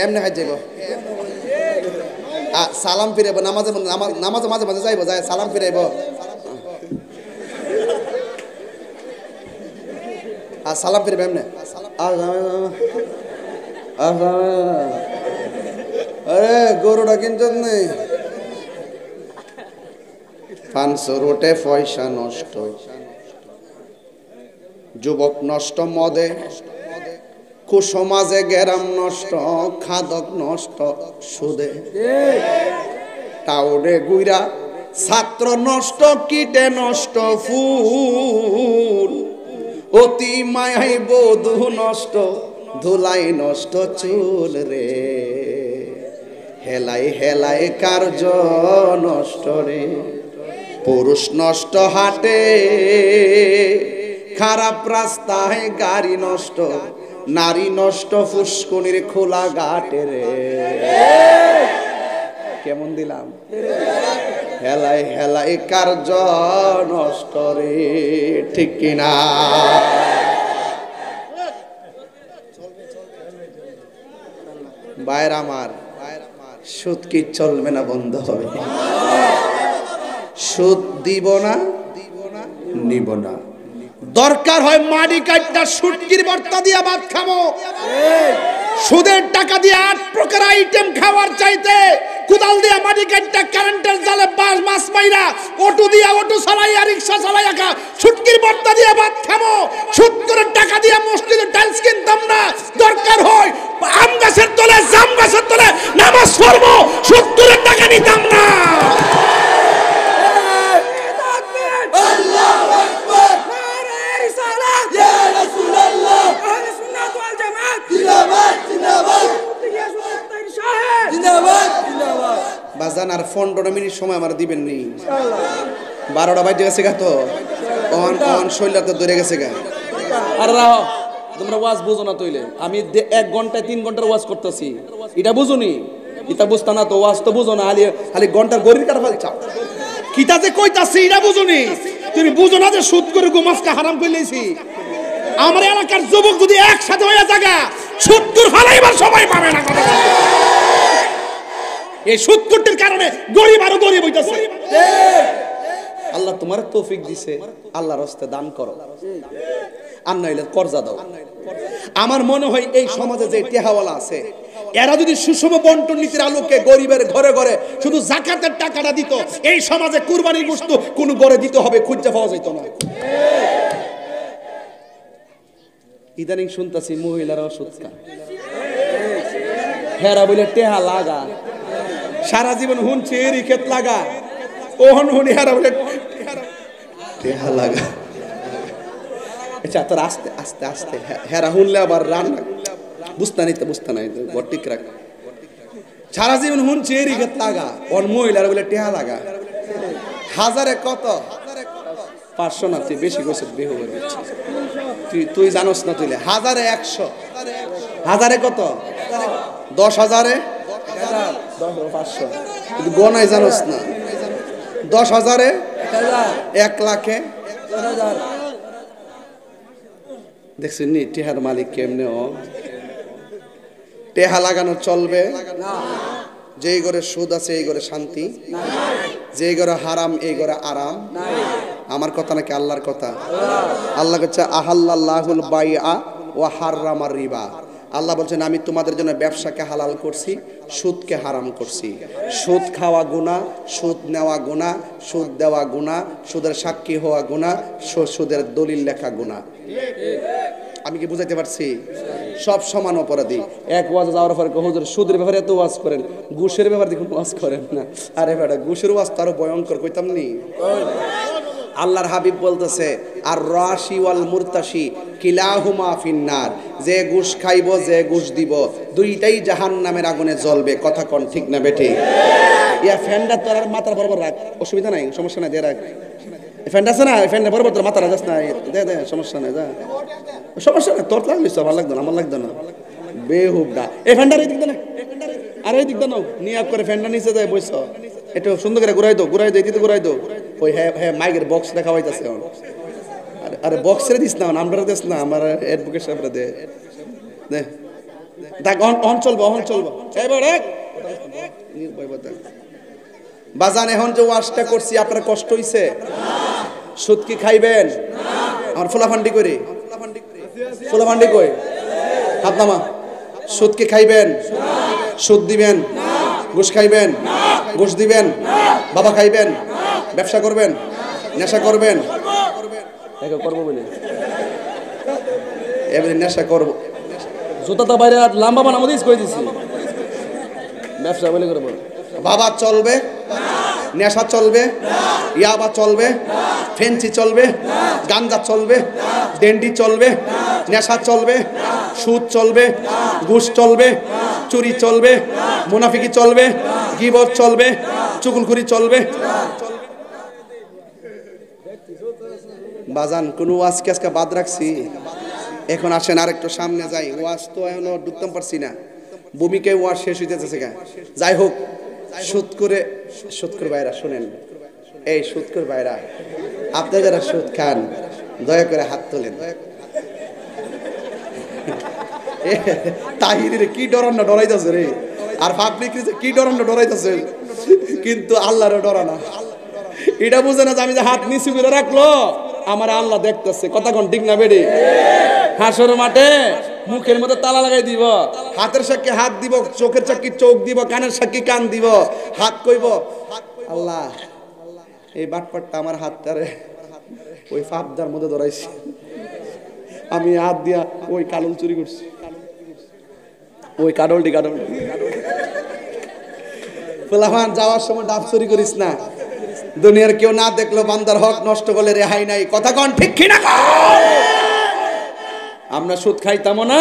এমনি হাই যাইব, সালাম ফিরাইব, নামাজে নামাজে মাঝে মাঝে যাইব, যায় সালাম ফিরাইব, আর সালাম ফিরাইব এমনি। আরে গরুটা কিনছেন নেই। ফানসুরুটে পয়সা নষ্ট, যুবক নষ্ট মদে, কুসমাজে গেরাম নষ্ট, খাদক নষ্ট সুদে। টাউনে গুইরা ছাত্র নষ্ট, কীটে নষ্ট ফুল, অতি মায়াই বধূ নষ্ট, ধুলাই নষ্ট চুল রে, হেলাই হেলাই কার্য নষ্ট রে। পুরুষ নষ্ট হাটে, খারাপ রাস্তায় গাড়ি নষ্ট, নারী নষ্ট ফুসকুনির খোলা ঘাটে রে। কেমন দিলাম? হেলাই হেলাই কার্য নষ্ট রে, ঠিক কিনা? বাইর আমার সুদ কি চলবে না, বন্ধ হবে? সুদ দিব না, নিব না। দরকার হয় মাটি কাটটা শুটকির ভর্তা দিয়া ভাত খাবো। সুদের টাকা দিয়ে 8 প্রকার আইটেম খাওয়ার চাইতে কুদাল দিয়া মাটি কাটটা কারেন্টের জালে বাস মাছ মাইরা অটো দিয়া অটো চালাইয়া রিক্সা চালাইয়া খা শুটকির ভর্তা দিয়া ভাত খাবো। সুদ করে টাকা দিয়া মসজিদে টাইলস কিনতাম না। দরকার হয় আম গাছের তলে জাম গাছের তলে নামাজ পড়বো, সুদ করে টাকা নিতাম না। বাজান আর 15 মিনিট সময় আমার দিবেন নি? 12টা বাজে গেছে গা, তো অন শৈলা তো ধরে গেছে গা। আর রাহ, তোমরা ওয়াজ বুঝো না তইলে। আমি 1 ঘন্টায় 3 ঘন্টার ওয়াজ করতেছি, এটা বুঝুনি? এটা বুঝতা না তো, ওয়াজ তো বুঝো না, খালি ঘন্টার গরির কাটা ফেলছা। কিতা যে কইতাছি এটা বুঝুনি? তুমি বুঝো না যে সুদ করে গোমাসকা হারাম কইলেছি। আমার এলাকার যুবক যদি একসাথে হইয়া জায়গা 70 ফালাইবার সময় পাবে না। এই 70-টির কারণে গরিব আরো গরিব হইতাছে। আল্লাহ তোমার তৌফিক দিছে, আল্লাহর রাস্তায় দান করো, আর নইলে কর্জা দাও। আমার মনে হয় এই সমাজে যে টেহাওয়ালা আছে, এরা যদি সুষম বন্টন নীতির আলোকে গরিবের ঘরে ঘরে শুধু যাকাতের টাকাটা দিত, এই সমাজে কুরবানির গোশত কোন ঘরে দিতে হবে খুঁজে পাওয়া যেত না। ইদানিং শুনতাছি মহিলারাও সুদ খায়। হেরা বলে টেহা লাগা, সারা জীবন হুনছে এরি ক্ষেত লাগা, ওহন হুনি হেরা বলে টেহা লাগা। আচ্ছা তোর আস্তে আস্তে আস্তে হেরা হুনলে আবার রান্না বুঝতা নাই ঠিক রাখ। সারা জীবন হুনছে এরি ক্ষেত লাগা, ওর মহিলারা বলে টেহা লাগা। হাজারে কত? 500 না, তুই বেশি কইছিস, বেহু বলে। তুই জানোস না, তুই হাজারে 100, হাজারে কত? 10,000-এ 500, তুই গণাই জানোস না। 10,000-এ 1 লাখে দেখছেন নি টেহার মালিক কেমনে? ও টেহা লাগানো চলবে যেই ঘরে সুদ আছে এই ঘরে শান্তি, যেই ঘরে হারাম এই ঘরে আরাম। আমার কথা নাকি আল্লাহর কথা? আল্লাহ বলছে আহাল্লাহুল বাইআ ওয়া হাররামার রিবা। আল্লাহ বলছেন আমি তোমাদের জন্য ব্যবসাকে হালাল করছি, সুদকে হারাম করছি। সুদ খাওয়া গুনাহ, সুদ নেওয়া গুনাহ, সুদ দেওয়া গুনাহ, সুদের সাক্ষী হওয়া গুনাহ, সুদের দলিল লেখা গুনাহ। আমি কি বুঝাইতে পারছি? সব সমান অপরাধী। এক ওয়াজ যাওয়ার পরে হুজুর সুদের ব্যাপারে এত ওয়াজ করেন, ঘুষের ব্যাপারে দেখুন ওয়াজ করেন না। আরে বেটা, ঘুষের ওয়াজ তো আরো ভয়ঙ্কর, কইতাম নি? আল্লাহর হাবিব বলতেছে আর রাশি ওয়াল মুরতাশি কিলাহুমা ফিন্নার, যে ঘুষ খাইব যে ঘুষ দিব দুইটাই জাহান্নামের আগুনে জ্বলবে। কথা কোন ঠিক না বেঠি? ইয়া ফ্যানটা তোর মাথার বরাবর রাখ, অসুবিধা নাই, সমস্যা নাই, দিয়ে রাখ। ফ্যানটা আছে না, ফ্যানটা বরাবর তোর মাথা রাখাস না, দে সমস্যা নাই, যা, সমস্যা নাই। তোর লাগবে, ভালো লাগতো না, আমার লাগতো না, বেহুবডা। এই ফ্যানটার এই দিক দে না, আর এই দিক দে নাও, নিয়ে করে ফ্যানটা নিচে যায় বইস, একটু সুন্দর করে ঘুরাই দো, এদিকে ঘুরাই দো। ওই হ্যাঁ মাইকের বক্স দেখা হইতাছে। আরে বক্সের দিস না, আমরা দিস না, আমার অ্যাডভোকেট সাহেবরা দে দে দেখ, অন চলবো, অন চলবো। বাজান এখন যে ওয়াশটা করছি আপনার কষ্ট হইছে? সুদ কি খাইবেন? আমার ফোলাফান্ডি করে, ফোলাফান্ডি কই, হাত নামা। সুদ কি খাইবেন? সুদ দিবেন? ঘুষ খাইবেন? ঘুষ দিবেন? বাবা খাইবেন? ব্যবসা করবেন? নেশা করবেন? করবো বলে এবারে নেশা করবো, জুতা তো বাইরে লাম্বা বানাবো দিস কই দিছি, ব্যবসা বলে করবো। বাবা চলবে? নেশা চলবে? ইয়াবা চলবে? ফেন্সি চলবে? গাঞ্জা চলবে? ডেন্ডি চলবে? নেশা চলবে? সুদ চলবে? ঘুষ চলবে? চুরি চলবে? মুনাফিকি চলবে? গীবত চলবে? চুগলখুরি চলবে? বাজান কোন ওয়াজ কি আজকে বাদ রাখছি? এখন আসেন আরেকটু সামনে যাই। ওয়াজ তো এখনো ঢুকতে পারছি না, ভূমিকায় ওয়াজ শেষ হইতেছে। যাই হোক, সুদ করে বাইরা শুনেন, এই সুদ করে বাইরা, আপনি যারা সুদ খান দয়া করে হাত তোলেন। তাহিরে কি ডরান্ন ডরাইতেছে রে, আর পাবলিক কি ডরান্ন ডরাইতেছে, কিন্তু আল্লাহরে ডরানা। এটা বুঝে না যে আমি যে হাত নিচু করে রাখলো আমার আল্লাহ দেখতেছে। কথা কোন ঠিক না বেড়ে? হাসর মাঠে মুখের মধ্যে তালা লাগাই দিব, হাতের সাক্ষী হাত দিব, চোখের সাক্ষী চোখ দিব, কানের সাক্ষী কান দিব, হাত কইব আল্লাহ এই বাটপাটটা আমার হাতটারে ওই ফাপদার মধ্যে ধরাইছি, আমি হাত দিয়া ওই কালল চুরি করছি, ওই কাডলটি ফুলাফান যাওয়ার সময় ডাব চুরি করিস না, দুনিয়ার কেউ না দেখলো বান্দার হক নষ্ট করলে রেহাই নাই। কথা কন ঠিক কিনা? আমরা সুদ খাইতাম না,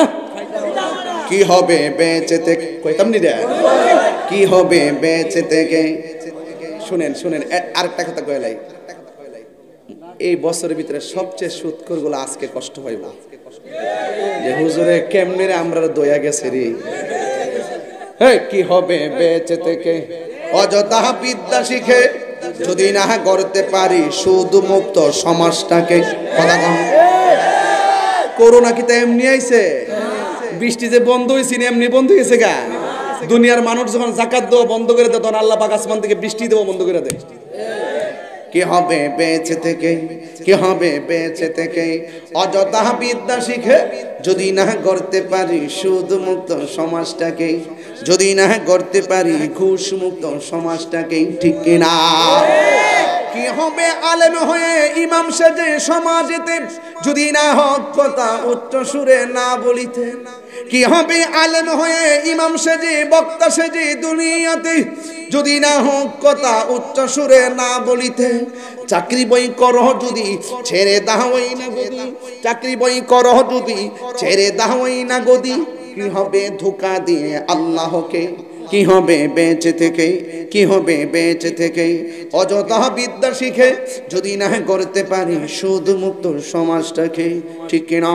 কি হবে বেঁচে থেকে, কইতাম নি রে, কি হবে বেঁচে থেকে। শুনেন আরেকটা কথা কইলাই, এই বছরের ভিতরে সবচেয়ে সুদখোর গুলো আজকে কষ্ট হইব যে হুজুরে কেমনে রে আমরা দয়া গেছে রে। কি হবে বেঁচে থেকে, অযথা বিদ্যা শিখে যদি না করতে পারি সুদ মুক্ত সমাজটাকে। কথা কন, করোনা কি তো এমনি আইছে? বৃষ্টি যে বন্ধ হয়েছে এমনি বন্ধ হয়েছে গা? দুনিয়ার মানুষ যখন যাকাত দেওয়া বন্ধ করে দেয় তখন আল্লাহ পাক আসমান থেকে বৃষ্টি দেওয়া বন্ধ করে দেয়। কি হবে বেঁচে থেকে, কি হবে বেঁচে থেকে, অযথা বিদ্যা শিখে যদি না করতে পারি সুদ মুক্ত সমাজটাকে, যদি না করতে পারি ঘুষ মুক্ত সমাজটাকে। ঠিক কিনা? কি হবে আলেম হয়ে ইমাম সেজে সমাজেতে যদি না হক কথা উচ্চ সুরে না বলিতে? কি হবে আলেম হয়ে ইমাম সেজে বক্তা সেজে দুনিয়াতে যদি না হক কথা উচ্চ সুরে না বলিতে? চাকরি বই করহ যদি ছেড়ে দাওই না গদি, চাকরি বই করহ যদি ছেড়ে দাওই না গদি, কি হবে ধোঁকা দিয়ে আল্লাহকে, কি হবে বেঁচে থেকে, কি হবে বেঁচে থেকে অযথা বিদ্যা শিখে যদি না করতে পারি সুদ মুক্ত সমাজটাকে, ঠিক কিনা?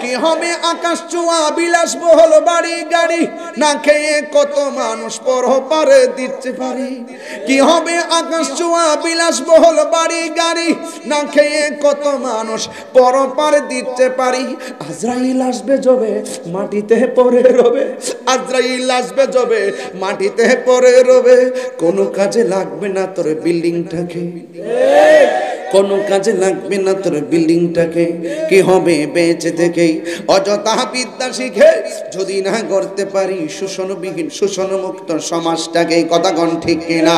কি হবে আকাশ ছোঁয়া বিলাসবহুল বাড়ি গাড়ি না খেয়ে কত মানুষ পরপারে দিতে পারি? কি হবে আকাশ ছোঁয়া বিলাসবহুল বাড়ি গাড়ি না খেয়ে কত মানুষ পরপারে দিতে পারি? আজরাইল আসবে যবে মাটিতে পড়ে রবে, আজরাইল আসবে যবে মাটিতে পড়ে রবে, কোনো কাজে লাগবে না তোর বিল্ডিংটাকে, কোনো কাজে লাগবে না তোর বিল্ডিংটাকে। কি হবে বেঁচে থেকে অযথা বিদ্যা শিখে যদি না করতে পারি শোষণবিহীন শোষণমুক্ত সমাজটাকে, কথা কোন ঠিক কিনা?